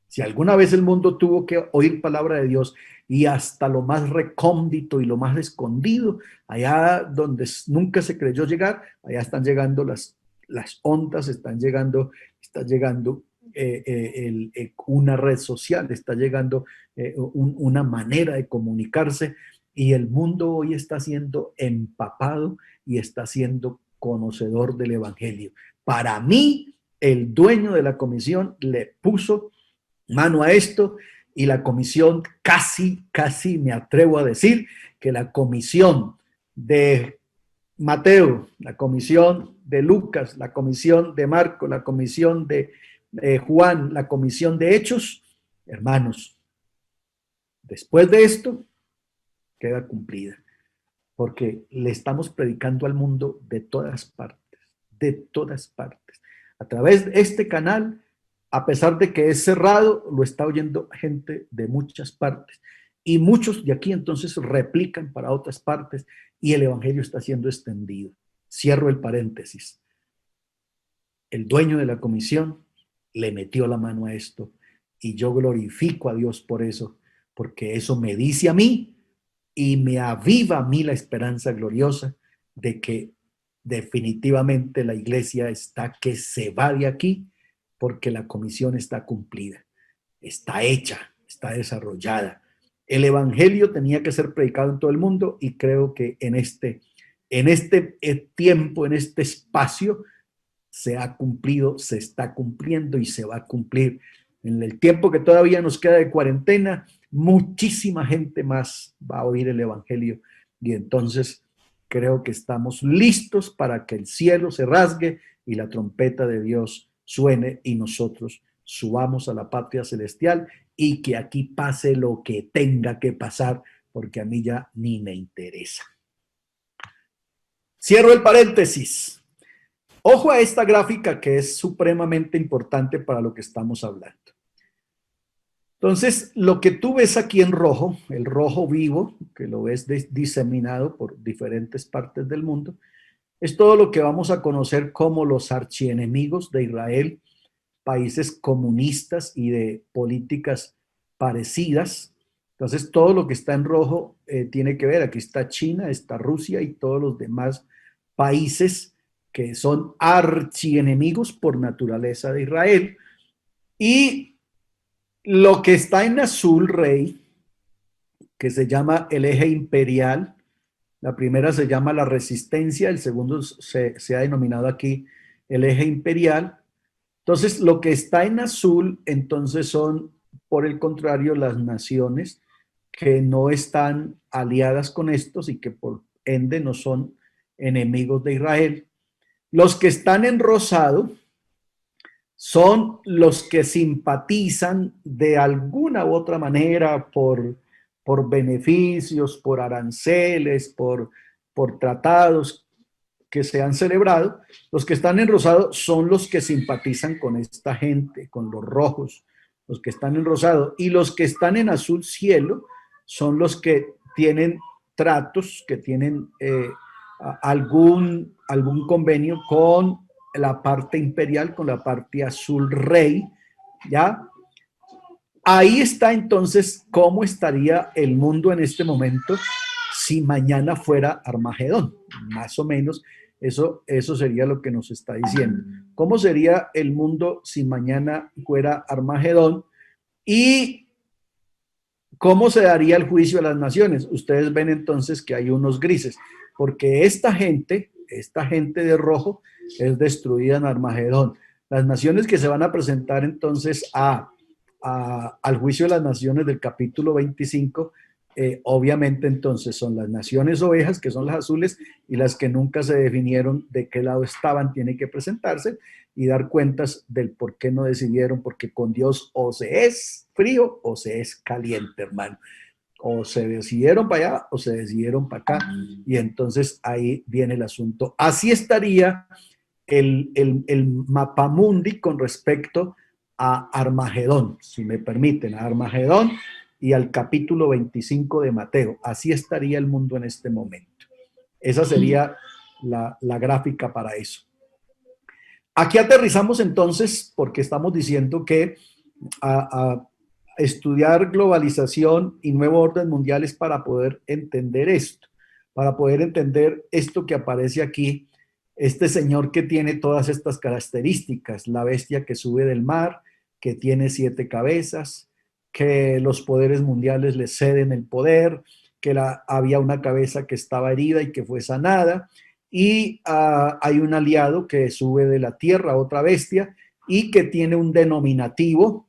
Si alguna vez el mundo tuvo que oír palabra de Dios y hasta lo más recóndito y lo más escondido, allá donde nunca se creyó llegar, allá están llegando las ondas, está llegando una red social, está llegando una manera de comunicarse y el mundo hoy está siendo empapado y está siendo conocedor del evangelio. Para mí, el dueño de la comisión le puso mano a esto y la comisión casi me atrevo a decir que la comisión de Mateo, la comisión de Lucas, la comisión de Marco, la comisión de Juan, la comisión de Hechos, hermanos, después de esto queda cumplida, porque le estamos predicando al mundo de todas partes, a través de este canal. A pesar de que es cerrado, lo está oyendo gente de muchas partes. Y muchos de aquí entonces replican para otras partes y el evangelio está siendo extendido. Cierro el paréntesis. El dueño de la comisión le metió la mano a esto y yo glorifico a Dios por eso, porque eso me dice a mí y me aviva a mí la esperanza gloriosa de que definitivamente la iglesia está que se va de aquí, porque la comisión está cumplida, está hecha, está desarrollada. El evangelio tenía que ser predicado en todo el mundo y creo que en este tiempo, en este espacio, se ha cumplido, se está cumpliendo y se va a cumplir. En el tiempo que todavía nos queda de cuarentena, muchísima gente más va a oír el evangelio y entonces creo que estamos listos para que el cielo se rasgue y la trompeta de Dios suene y nosotros subamos a la patria celestial y que aquí pase lo que tenga que pasar, porque a mí ya ni me interesa. Cierro el paréntesis. Ojo a esta gráfica que es supremamente importante para lo que estamos hablando. Entonces, lo que tú ves aquí en rojo, el rojo vivo, que lo ves diseminado por diferentes partes del mundo, es todo lo que vamos a conocer como los archienemigos de Israel, países comunistas y de políticas parecidas. Entonces, todo lo que está en rojo tiene que ver, aquí está China, está Rusia y todos los demás países que son archienemigos por naturaleza de Israel. Y lo que está en azul, Rey, que se llama el eje imperial, La primera se llama la resistencia, el segundo se ha denominado aquí el eje imperial. Entonces, lo que está en azul, entonces son, por el contrario, las naciones que no están aliadas con estos y que por ende no son enemigos de Israel. Los que están en rosado son los que simpatizan de alguna u otra manera por beneficios, por aranceles, por tratados que se han celebrado. Los que están en rosado son los que simpatizan con esta gente, con los rojos, los que están en rosado. Y los que están en azul cielo son los que tienen tratos, que tienen algún convenio con la parte imperial, con la parte azul rey, ¿ya? Ahí está entonces cómo estaría el mundo en este momento si mañana fuera Armagedón. Más o menos eso sería lo que nos está diciendo. ¿Cómo sería el mundo si mañana fuera Armagedón? Y ¿cómo se daría el juicio a las naciones? Ustedes ven entonces que hay unos grises, porque esta gente de rojo es destruida en Armagedón. Las naciones que se van a presentar entonces al juicio de las naciones del capítulo 25, obviamente entonces son las naciones ovejas, que son las azules, y las que nunca se definieron de qué lado estaban, tienen que presentarse y dar cuentas del por qué no decidieron, porque con Dios o se es frío o se es caliente, hermano. O se decidieron para allá o se decidieron para acá, y entonces ahí viene el asunto. Así estaría el mapamundi con respecto a Armagedón, si me permiten, a Armagedón y al capítulo 25 de Mateo. Así estaría el mundo en este momento. Esa sería la gráfica para eso. Aquí aterrizamos entonces porque estamos diciendo que a estudiar globalización y nuevo orden mundial es para poder entender esto, para poder entender esto que aparece aquí, este señor que tiene todas estas características, la bestia que sube del mar, que tiene 7 cabezas, que los poderes mundiales le ceden el poder, que había una cabeza que estaba herida y que fue sanada, y hay un aliado que sube de la tierra, otra bestia, y que tiene un denominativo,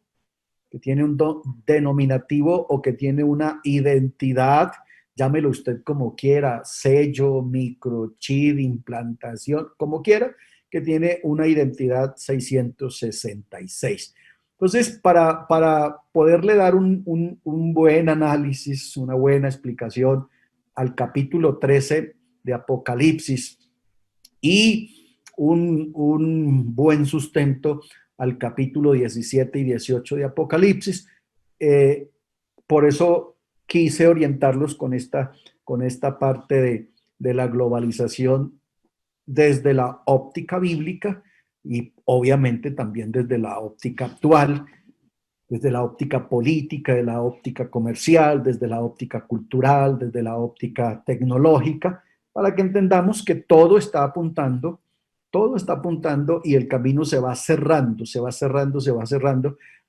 o que tiene una identidad, llámelo usted como quiera, sello, microchip, implantación, como quiera, que tiene una identidad 666. Entonces, para poderle dar un buen análisis, una buena explicación al capítulo 13 de Apocalipsis y un buen sustento al capítulo 17 y 18 de Apocalipsis, por eso quise orientarlos con esta parte de la globalización desde la óptica bíblica y obviamente también desde la óptica actual, desde la óptica política, de la óptica comercial, desde la óptica cultural, desde la óptica tecnológica, para que entendamos que todo está apuntando y el camino se va cerrando,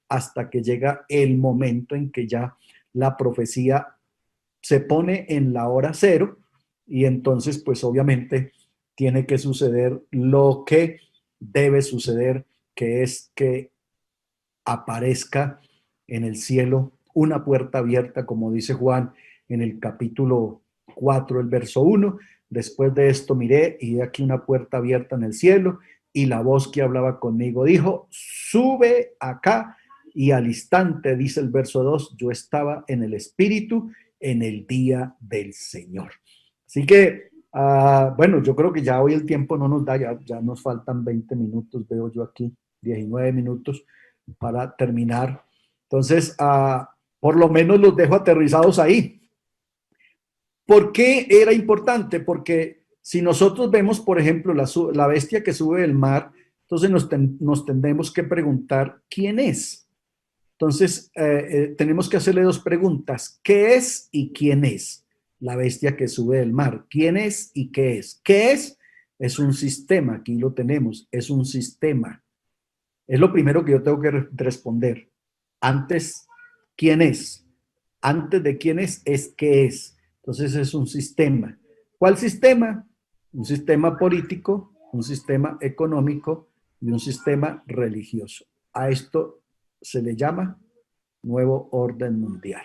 hasta que llega el momento en que ya la profecía se pone en la hora cero y entonces pues obviamente tiene que suceder lo que debe suceder, que es que aparezca en el cielo una puerta abierta, como dice Juan en el capítulo 4, el verso 1. Después de esto miré y aquí una puerta abierta en el cielo, y la voz que hablaba conmigo dijo: sube acá. Y al instante, dice el verso 2, yo estaba en el Espíritu en el día del Señor. Así que, bueno, yo creo que ya hoy el tiempo no nos da, ya nos faltan 20 minutos, veo yo aquí, 19 minutos para terminar. Entonces, por lo menos los dejo aterrizados ahí. ¿Por qué era importante? Porque si nosotros vemos, por ejemplo, la bestia que sube del mar, entonces nos tendremos que preguntar ¿quién es? Entonces, tenemos que hacerle 2 preguntas. ¿Qué es y quién es la bestia que sube del mar? ¿Quién es y qué es? ¿Qué es? Es un sistema, aquí lo tenemos, es un sistema. Es lo primero que yo tengo que responder. Antes, ¿quién es? Antes de quién es qué es. Entonces es un sistema. ¿Cuál sistema? Un sistema político, un sistema económico y un sistema religioso. A esto se le llama nuevo orden mundial.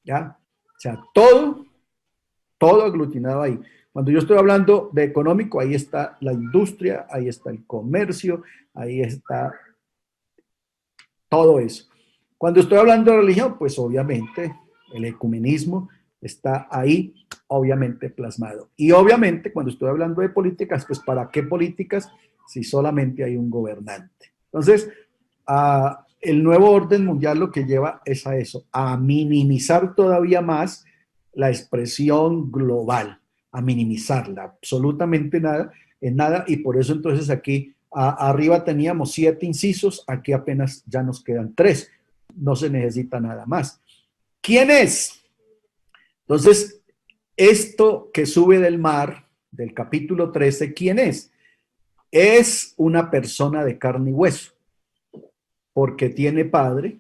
¿Ya? O sea, todo aglutinado ahí. Cuando yo estoy hablando de económico, ahí está la industria, ahí está el comercio, ahí está todo eso. Cuando estoy hablando de religión, pues obviamente el ecumenismo está ahí, obviamente plasmado. Y obviamente cuando estoy hablando de políticas, pues ¿para qué políticas si solamente hay un gobernante? Entonces, el nuevo orden mundial lo que lleva es a eso, a minimizar todavía más la expresión global, a minimizarla, absolutamente nada, en nada, y por eso entonces aquí arriba teníamos 7 incisos, aquí apenas ya nos quedan 3, no se necesita nada más. ¿Quién es? Entonces, esto que sube del mar, del capítulo 13, ¿quién es? Es una persona de carne y hueso, porque tiene padre,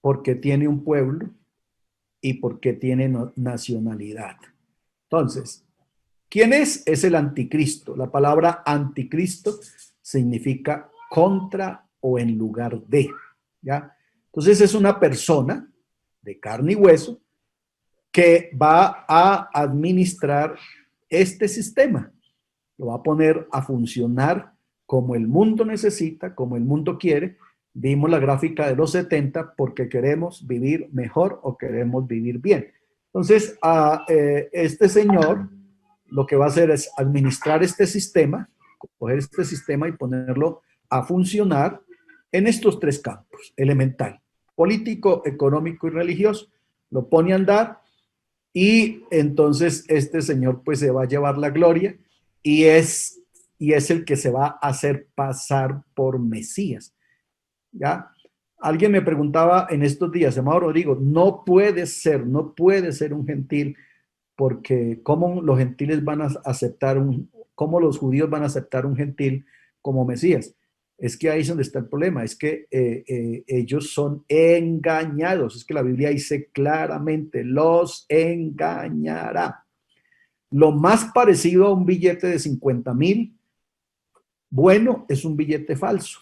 porque tiene un pueblo y porque tiene nacionalidad. Entonces, ¿quién es? Es el anticristo. La palabra anticristo significa contra o en lugar de, ¿ya? Entonces es una persona de carne y hueso que va a administrar este sistema. Lo va a poner a funcionar como el mundo necesita, como el mundo quiere. Vimos la gráfica de los 70 porque queremos vivir mejor o queremos vivir bien. Entonces, este señor lo que va a hacer es administrar este sistema, coger este sistema y ponerlo a funcionar en estos 3 campos, elemental, político, económico y religioso. Lo pone a andar y entonces este señor pues se va a llevar la gloria y es el que se va a hacer pasar por Mesías. ¿Ya? Alguien me preguntaba en estos días, amado Rodrigo, no puede ser un gentil, porque ¿cómo los gentiles van a aceptar cómo los judíos van a aceptar un gentil como Mesías? Es que ahí es donde está el problema, es que ellos son engañados, es que la Biblia dice claramente, los engañará. Lo más parecido a un billete de 50,000, bueno, es un billete falso,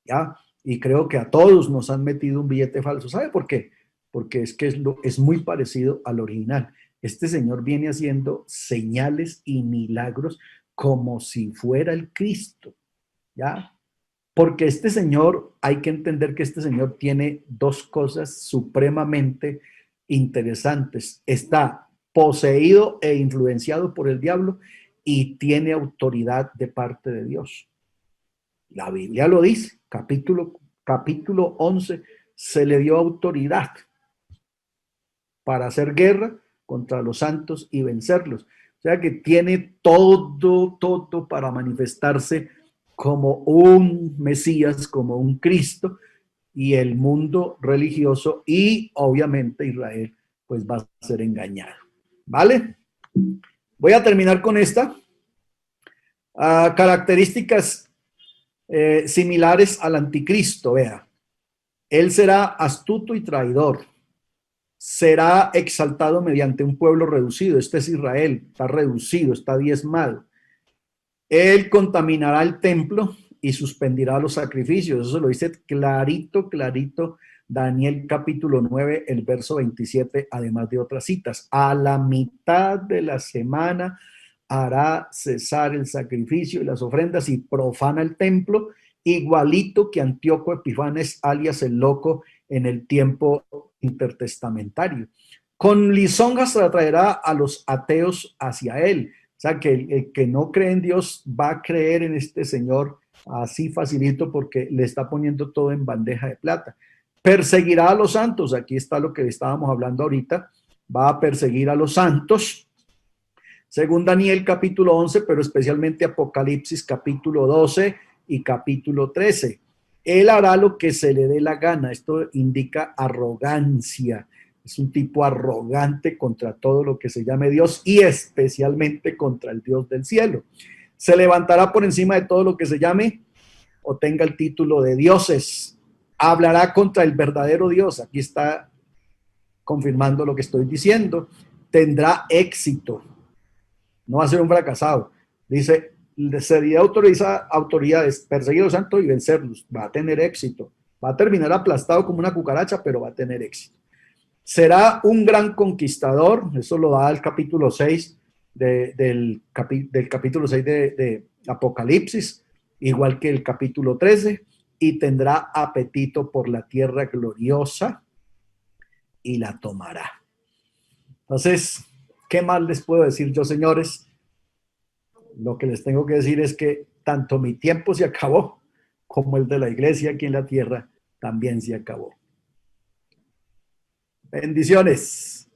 ¿ya? Y creo que a todos nos han metido un billete falso. ¿Sabe por qué? Porque es que es muy parecido al original. Este señor viene haciendo señales y milagros como si fuera el Cristo, ¿ya? Porque este señor, hay que entender que este señor tiene 2 cosas supremamente interesantes. Está poseído e influenciado por el diablo y tiene autoridad de parte de Dios. La Biblia lo dice, capítulo 11, se le dio autoridad para hacer guerra contra los santos y vencerlos. O sea que tiene todo para manifestarse como un Mesías, como un Cristo, y el mundo religioso y obviamente Israel pues va a ser engañado. ¿Vale? Voy a terminar con esta. Características similares al anticristo, vea. Él será astuto y traidor. Será exaltado mediante un pueblo reducido. Este es Israel, está reducido, está diezmado. Él contaminará el templo y suspenderá los sacrificios. Eso lo dice clarito Daniel capítulo 9, el verso 27, además de otras citas. A la mitad de la semana hará cesar el sacrificio y las ofrendas y profana el templo, igualito que Antíoco Epifanes, alias el loco, en el tiempo intertestamentario. Con lisonjas atraerá a los ateos hacia él. O sea, que el que no cree en Dios va a creer en este señor así facilito porque le está poniendo todo en bandeja de plata. Perseguirá a los santos. Aquí está lo que estábamos hablando ahorita. Va a perseguir a los santos. Según Daniel capítulo 11, pero especialmente Apocalipsis capítulo 12 y capítulo 13. Él hará lo que se le dé la gana. Esto indica arrogancia. Es un tipo arrogante contra todo lo que se llame Dios y especialmente contra el Dios del cielo. Se levantará por encima de todo lo que se llame o tenga el título de dioses. Hablará contra el verdadero Dios. Aquí está confirmando lo que estoy diciendo. Tendrá éxito. no va a ser un fracasado. Dice, sería autoridades, perseguir a los santos y vencerlos. Va a tener éxito. Va a terminar aplastado como una cucaracha, pero va a tener éxito. Será un gran conquistador, eso lo da el capítulo 6 del capítulo 6 de Apocalipsis, igual que el capítulo 13, y tendrá apetito por la tierra gloriosa y la tomará. Entonces, ¿qué más les puedo decir yo, señores? Lo que les tengo que decir es que tanto mi tiempo se acabó como el de la iglesia aquí en la tierra también se acabó. Bendiciones.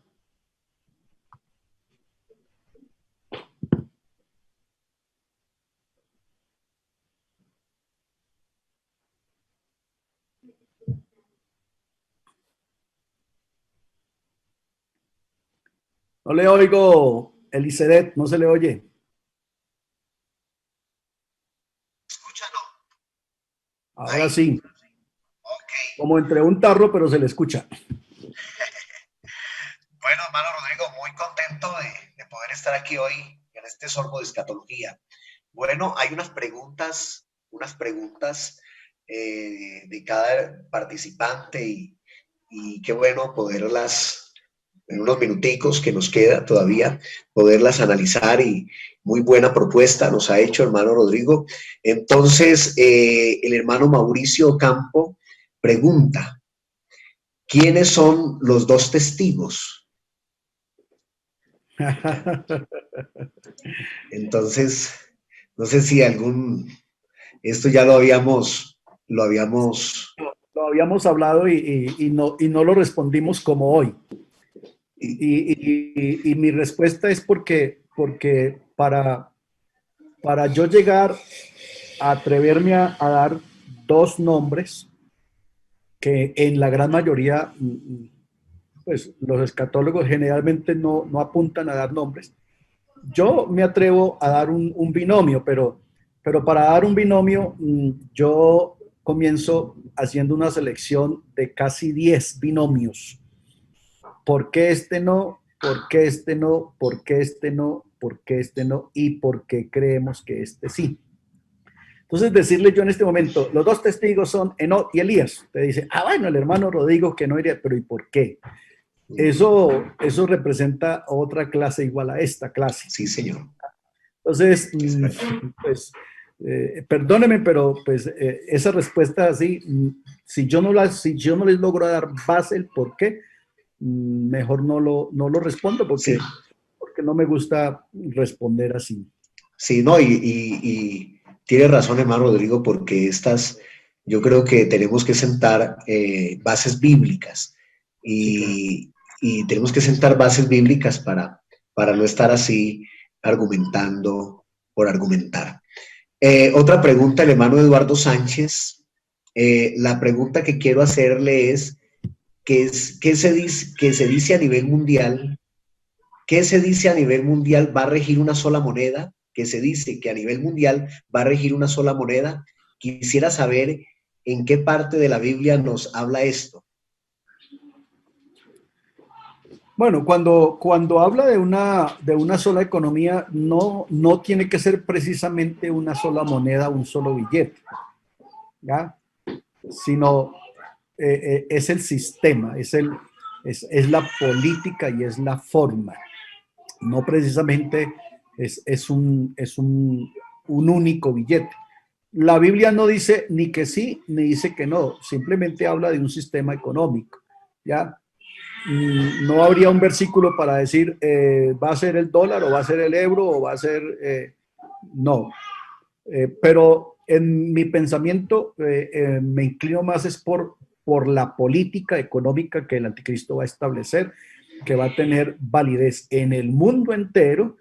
No le oigo, Elisabeth, no se le oye. ¿Escucha? No. Ahora Ahí. sí, Ok. como entre un tarro, pero se le escucha. Bueno, hermano Rodrigo, muy contento de poder estar aquí hoy en este sorbo de escatología. Bueno, hay unas preguntas de cada participante y qué bueno poderlas, en unos minuticos que nos queda todavía, poderlas analizar y muy buena propuesta nos ha hecho hermano Rodrigo. Entonces, el hermano Mauricio Campo pregunta, ¿quiénes son los dos testigos? Entonces, no sé si esto ya lo habíamos Lo habíamos hablado y no lo respondimos como hoy. Y mi respuesta es porque para yo llegar a atreverme a dar dos nombres que en la gran mayoría, pues los escatólogos generalmente no apuntan a dar nombres. Yo me atrevo a dar un binomio, pero para dar un binomio, yo comienzo haciendo una selección de casi 10 binomios. ¿Por qué este no? ¿Por qué este no? ¿Por qué este no? ¿Por qué este no? ¿Y por qué creemos que este sí? Entonces, decirle yo en este momento, los dos testigos son Enoc y Elías. Te dice, bueno, el hermano Rodrigo que no iría, pero ¿y por qué? Eso representa otra clase igual a esta clase. Sí, señor. Entonces, pues, perdóneme, pero pues esa respuesta así, si yo no les logro dar base el por qué, mejor no lo respondo porque no me gusta responder así. Sí, no, y tiene razón, hermano Rodrigo, porque yo creo que tenemos que sentar bases bíblicas y tenemos que sentar bases bíblicas para no estar así argumentando por argumentar. Otra pregunta, el hermano Eduardo Sánchez. La pregunta que quiero hacerle es, ¿qué se dice a nivel mundial? ¿Qué se dice a nivel mundial? ¿Va a regir una sola moneda? ¿Qué se dice que a nivel mundial va a regir una sola moneda? Quisiera saber en qué parte de la Biblia nos habla esto. Bueno, cuando habla de una sola economía, no tiene que ser precisamente una sola moneda, un solo billete, ¿ya? Sino es el sistema, es la política y es la forma. No precisamente es un único billete. La Biblia no dice ni que sí, ni dice que no, simplemente habla de un sistema económico, ¿ya? No habría un versículo para decir va a ser el dólar o va a ser el euro o va a ser, no. Pero en mi pensamiento me inclino más es por la política económica que el anticristo va a establecer, que va a tener validez en el mundo entero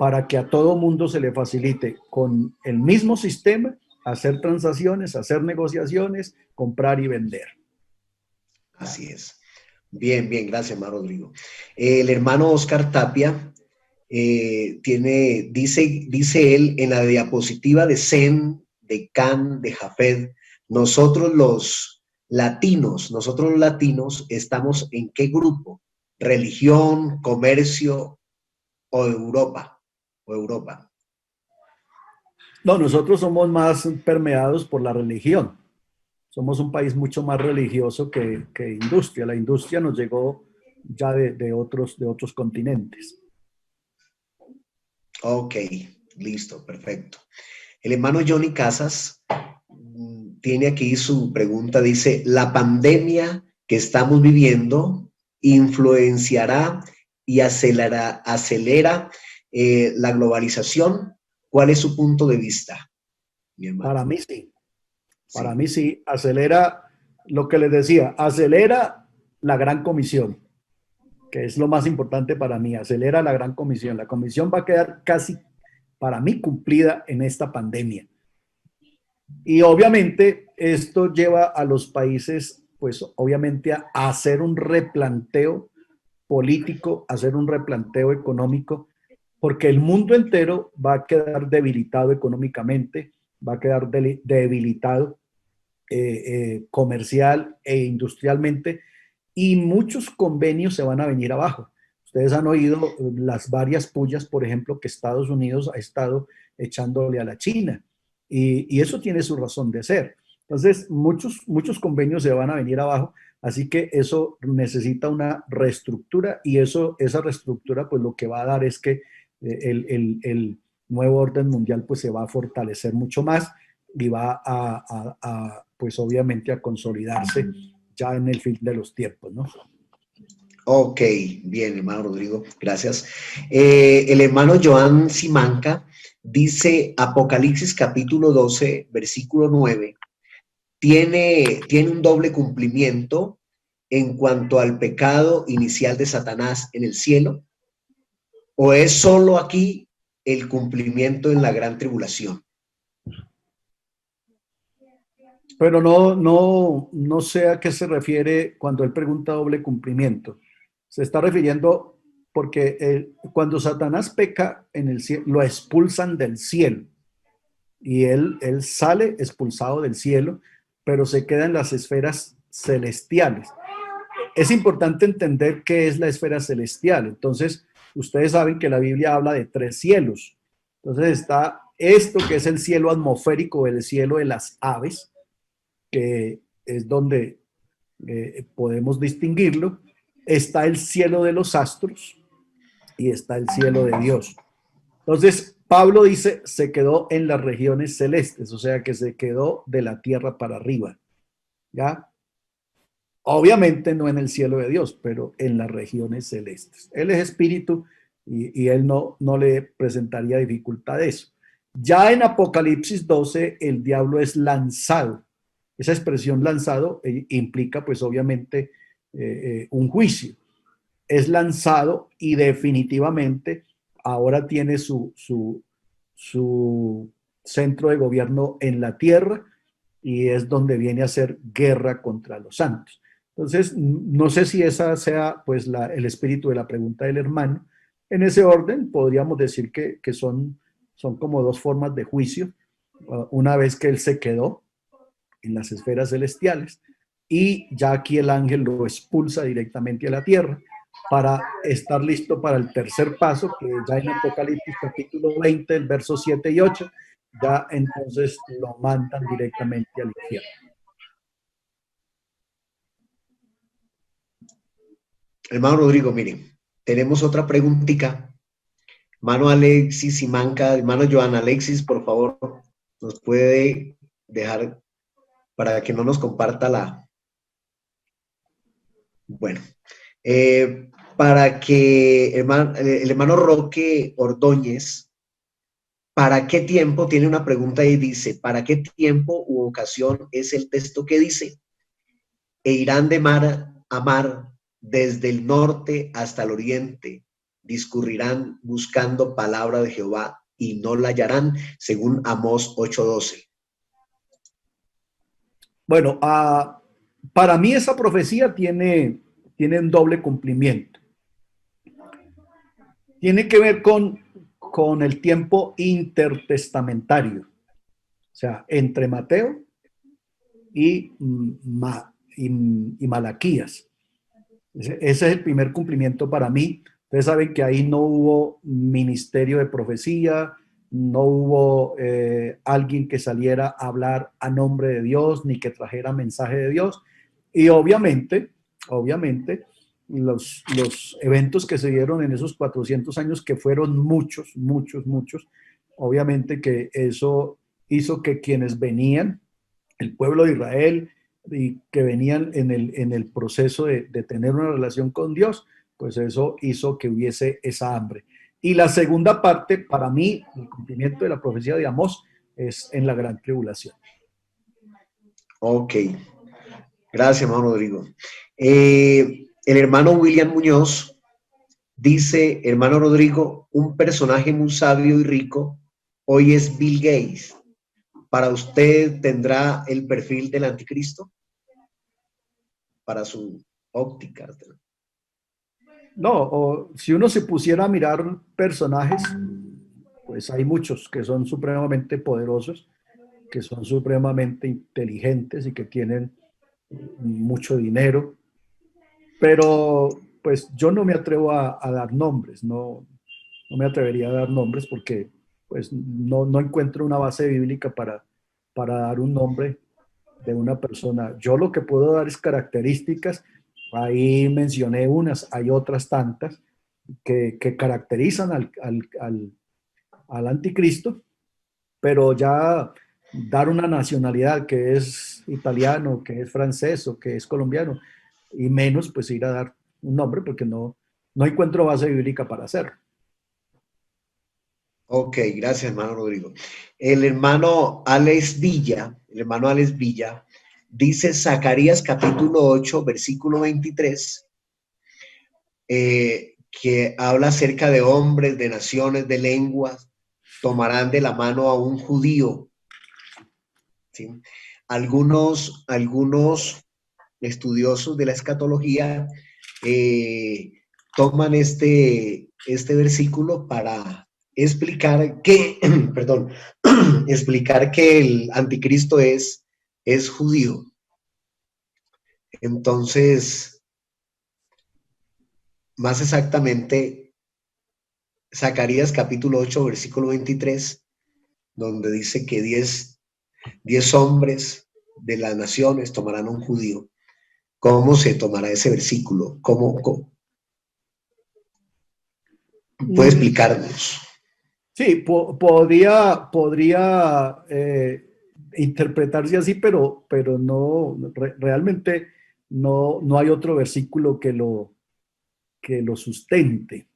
para que a todo mundo se le facilite con el mismo sistema hacer transacciones, hacer negociaciones, comprar y vender. Así es. Bien, bien, gracias, hermano Rodrigo. El hermano Oscar Tapia dice él en la diapositiva de Sem, de Can, de Jafet, nosotros los latinos, estamos ¿en qué grupo? ¿Religión, comercio o Europa? o Europa? No, nosotros somos más permeados por la religión. Somos un país mucho más religioso que industria. La industria nos llegó ya de otros continentes. Ok, listo, perfecto. El hermano Johnny Casas tiene aquí su pregunta, dice, ¿la pandemia que estamos viviendo influenciará y acelera la globalización? ¿Cuál es su punto de vista, mi hermano? Para mí sí. Para Sí. mí sí, acelera lo que les decía, acelera la gran comisión, que es lo más importante para mí, acelera la gran comisión. La comisión va a quedar casi, para mí, cumplida en esta pandemia. Y obviamente esto lleva a los países, pues obviamente a hacer un replanteo político, a hacer un replanteo económico, porque el mundo entero va a quedar debilitado económicamente, va a quedar debilitado comercial e industrialmente, y muchos convenios se van a venir abajo. Ustedes han oído las varias pullas, por ejemplo, que Estados Unidos ha estado echándole a la China, y eso tiene su razón de ser. Entonces, muchos convenios se van a venir abajo, así que eso necesita una reestructura, y esa reestructura, pues lo que va a dar es que el nuevo orden mundial pues se va a fortalecer mucho más y va pues obviamente a consolidarse ya en el fin de los tiempos, ¿no? Ok, bien, hermano Rodrigo, gracias. El hermano Joan Simanca dice, Apocalipsis capítulo 12, versículo 9, tiene un doble cumplimiento en cuanto al pecado inicial de Satanás en el cielo, o es solo aquí el cumplimiento en la gran tribulación. Pero no sé a qué se refiere cuando él pregunta doble cumplimiento. Se está refiriendo porque cuando Satanás peca en el cielo, lo expulsan del cielo, y él sale expulsado del cielo, pero se queda en las esferas celestiales. Es importante entender qué es la esfera celestial. Entonces, ustedes saben que la Biblia habla de 3 cielos. Entonces está esto que es el cielo atmosférico, el cielo de las aves, que es donde podemos distinguirlo. Está el cielo de los astros y está el cielo de Dios. Entonces, Pablo dice, se quedó en las regiones celestes, o sea que se quedó de la tierra para arriba, ¿ya? Obviamente no en el cielo de Dios, pero en las regiones celestes. Él es espíritu y él no le presentaría dificultad a eso. Ya en Apocalipsis 12, el diablo es lanzado. Esa expresión lanzado implica pues obviamente un juicio. Es lanzado y definitivamente ahora tiene su centro de gobierno en la tierra, y es donde viene a hacer guerra contra los santos. Entonces, no sé si esa sea pues el espíritu de la pregunta del hermano. En ese orden, podríamos decir que son como 2 formas de juicio. Una vez que él se quedó en las esferas celestiales, y ya aquí el ángel lo expulsa directamente a la tierra para estar listo para el tercer paso, que ya en Apocalipsis capítulo 20, el verso 7 y 8, ya entonces lo mandan directamente al infierno. Hermano Rodrigo, miren, tenemos otra preguntita. Hermano Alexis Simanca, hermano Joan Alexis, por favor, nos puede dejar para que no nos comparta la... Bueno, para que el hermano Roque Ordóñez, ¿para qué tiempo? Tiene una pregunta y dice, ¿para qué tiempo u ocasión es el texto que dice? E irán de mar a mar, desde el norte hasta el oriente, discurrirán buscando palabra de Jehová y no la hallarán, según Amós 8:12. Bueno, para mí esa profecía tiene un doble cumplimiento. Tiene que ver con el tiempo intertestamentario, o sea, entre Mateo y Malaquías. Ese es el primer cumplimiento para mí, Ustedes saben que ahí no hubo ministerio de profecía, no hubo alguien que saliera a hablar a nombre de Dios, ni que trajera mensaje de Dios. Y obviamente, los eventos que se dieron en esos 400 años, que fueron muchos, muchos, muchos, obviamente que eso hizo que quienes venían, el pueblo de Israel, y que venían en el proceso de tener una relación con Dios, pues eso hizo que hubiese esa hambre. Y la segunda parte, para mí, el cumplimiento de la profecía de Amós es en la gran tribulación. Ok, gracias, hermano Rodrigo. El hermano William Muñoz dice, hermano Rodrigo, un personaje muy sabio y rico hoy es Bill Gates. ¿Para usted tendrá el perfil del anticristo? Para su óptica. No, o si uno se pusiera a mirar personajes, pues hay muchos que son supremamente poderosos, que son supremamente inteligentes y que tienen mucho dinero, pero pues yo no me atrevo a dar nombres, no me atrevería a dar nombres porque pues no encuentro una base bíblica para dar un nombre de una persona. Yo lo que puedo dar es características, ahí mencioné unas, hay otras tantas que caracterizan al anticristo, pero ya dar una nacionalidad que es italiano, que es francés o que es colombiano, y menos pues ir a dar un nombre porque no encuentro base bíblica para hacerlo. Ok, gracias, hermano Rodrigo. El hermano Alex Villa, dice Zacarías capítulo 8, versículo 23, que habla acerca de hombres, de naciones, de lenguas, tomarán de la mano a un judío. ¿Sí? Algunos estudiosos de la escatología toman este versículo para explicar que, perdón, explicar que el anticristo es judío. Entonces, más exactamente, Zacarías capítulo 8, versículo 23, donde dice que 10 hombres de las naciones tomarán a un judío. ¿Cómo se tomará ese versículo? ¿Cómo? ¿Puede explicarnos? Sí, podría interpretarse así, pero no, realmente no hay otro versículo que lo sustente.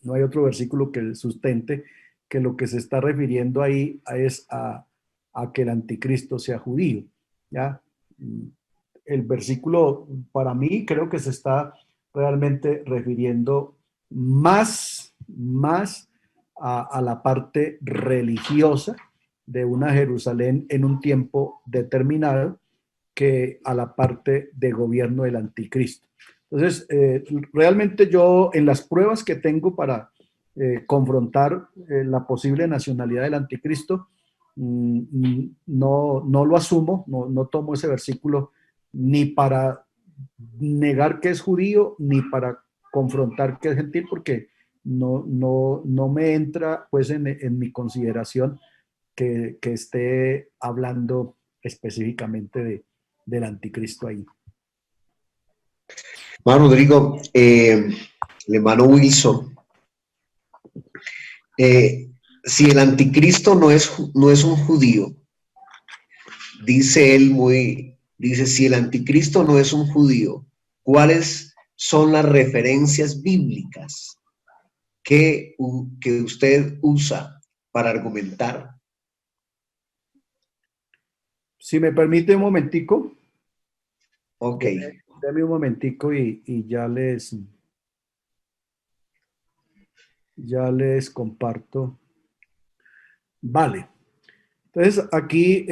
No hay otro versículo que sustente que lo que se está refiriendo ahí es a que el anticristo sea judío. ¿Ya? El versículo, para mí, creo que se está realmente refiriendo más a la parte religiosa de una Jerusalén en un tiempo determinado que a la parte de gobierno del anticristo. Entonces, realmente yo en las pruebas que tengo para confrontar la posible nacionalidad del anticristo, no lo asumo, no tomo ese versículo ni para negar que es judío, ni para confrontar que es gentil, porque no me entra pues en mi consideración que esté hablando específicamente del anticristo ahí. Hermano Rodrigo, el hermano Wilson, si el anticristo no es un judío, dice, si el anticristo no es un judío, ¿cuáles son las referencias bíblicas que usted usa para argumentar? Si me permite un momentico. Ok. Deme un momentico y ya les comparto. Vale. Entonces aquí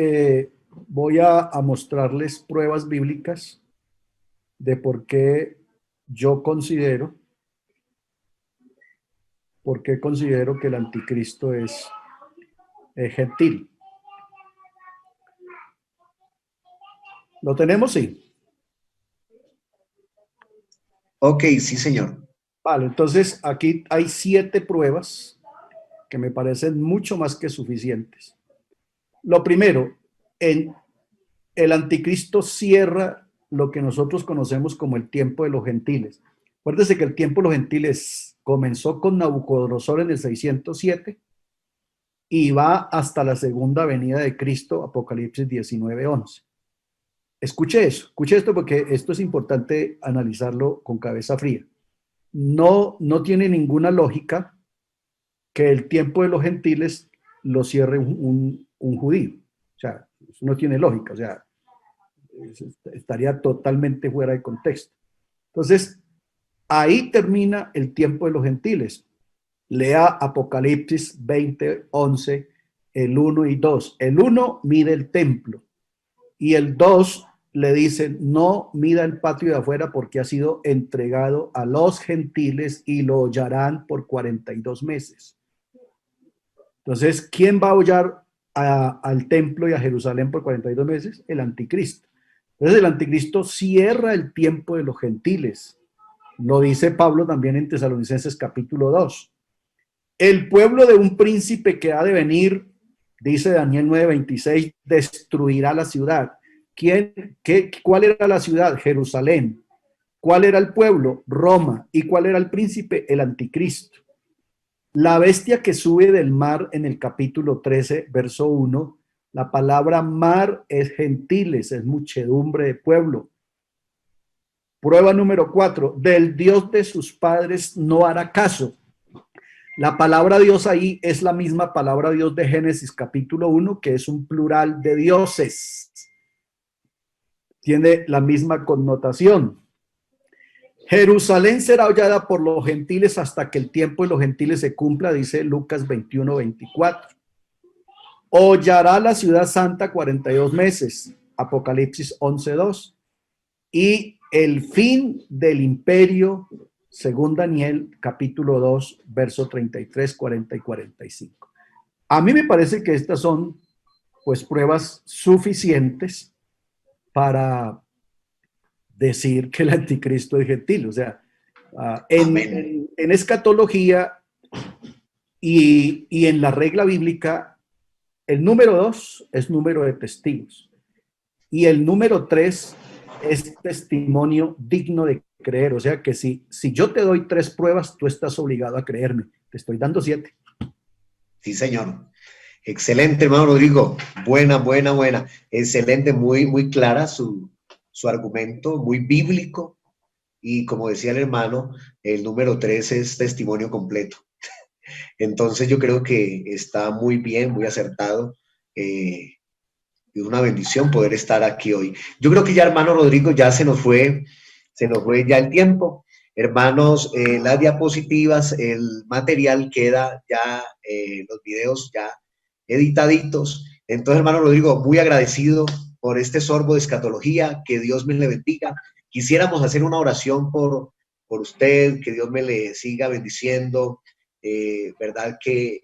voy a mostrarles pruebas bíblicas de yo considero, por qué considero que el anticristo es gentil. ¿Lo tenemos? Sí. Ok, sí, señor. Vale, entonces aquí hay 7 pruebas que me parecen mucho más que suficientes. Lo primero, el anticristo cierra lo que nosotros conocemos como el tiempo de los gentiles. Acuérdense que el tiempo de los gentiles comenzó con Nabucodonosor en el 607 y va hasta la segunda venida de Cristo, Apocalipsis 19:11. Escuche eso, escuche esto porque esto es importante analizarlo con cabeza fría. No tiene ninguna lógica que el tiempo de los gentiles lo cierre un judío. O sea, eso no tiene lógica, o sea, estaría totalmente fuera de contexto. Entonces, ahí termina el tiempo de los gentiles. Lea Apocalipsis 20:11, el 1 y 2. El 1 mide el templo y el 2 le dice, no mida el patio de afuera porque ha sido entregado a los gentiles y lo hollarán por 42 meses. Entonces, ¿quién va a hollar al templo y a Jerusalén por 42 meses? El anticristo. Entonces, el anticristo cierra el tiempo de los gentiles. Lo dice Pablo también en Tesalonicenses capítulo 2. El pueblo de un príncipe que ha de venir, dice Daniel 9:26, destruirá la ciudad. ¿Cuál era la ciudad? Jerusalén. ¿Cuál era el pueblo? Roma. ¿Y cuál era el príncipe? El anticristo. La bestia que sube del mar en el capítulo 13, verso 1, la palabra mar es gentiles, es muchedumbre de pueblo. Prueba número 4, del Dios de sus padres no hará caso. La palabra Dios ahí es la misma palabra Dios de Génesis capítulo 1, que es un plural de dioses. Tiene la misma connotación. Jerusalén será hollada por los gentiles hasta que el tiempo de los gentiles se cumpla, dice Lucas 21:24. Hollará la ciudad santa 42 meses, Apocalipsis 11:2. Y el fin del imperio, según Daniel, capítulo 2, verso 33, 40 y 45. A mí me parece que estas son, pues, pruebas suficientes para decir que el anticristo es gentil. O sea, en escatología y en la regla bíblica, el número 2 es número de testigos y el número 3 es testimonio digno de creer. O sea que si yo te doy 3 pruebas, tú estás obligado a creerme. Te estoy dando 7. Sí, señor. Excelente, hermano Rodrigo. Buena. Excelente, muy clara su argumento, muy bíblico. Y como decía el hermano, el número 3 es testimonio completo. Entonces yo creo que está muy bien, muy acertado. Y una bendición poder estar aquí hoy. Yo creo que ya, hermano Rodrigo, ya se nos fue ya el tiempo. Hermanos, las diapositivas, el material queda ya, los videos ya editaditos. Entonces, hermano Rodrigo, muy agradecido por este sorbo de escatología, que Dios me le bendiga. Quisiéramos hacer una oración por usted, que Dios me le siga bendiciendo, verdad que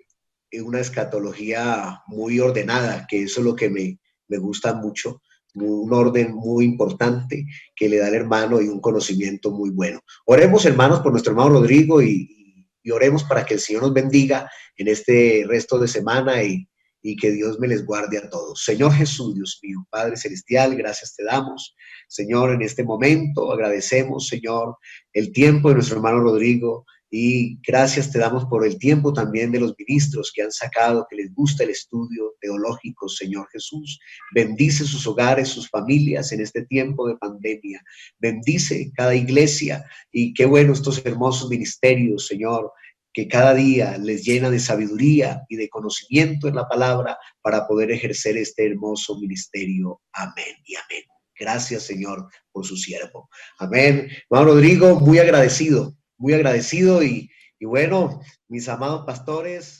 es una escatología muy ordenada, que eso es lo que me gusta mucho, un orden muy importante que le da el hermano y un conocimiento muy bueno. Oremos, hermanos, por nuestro hermano Rodrigo y oremos para que el Señor nos bendiga en este resto de semana y que Dios me les guarde a todos. Señor Jesús, Dios mío, Padre Celestial, gracias te damos. Señor, en este momento agradecemos, Señor, el tiempo de nuestro hermano Rodrigo y gracias te damos por el tiempo también de los ministros que han sacado, que les gusta el estudio teológico, Señor Jesús. Bendice sus hogares, sus familias en este tiempo de pandemia. Bendice cada iglesia y qué bueno estos hermosos ministerios, Señor, que cada día les llena de sabiduría y de conocimiento en la palabra para poder ejercer este hermoso ministerio. Amén y amén. Gracias, Señor, por su siervo. Amén. Hermano Rodrigo, muy agradecido y bueno, mis amados pastores,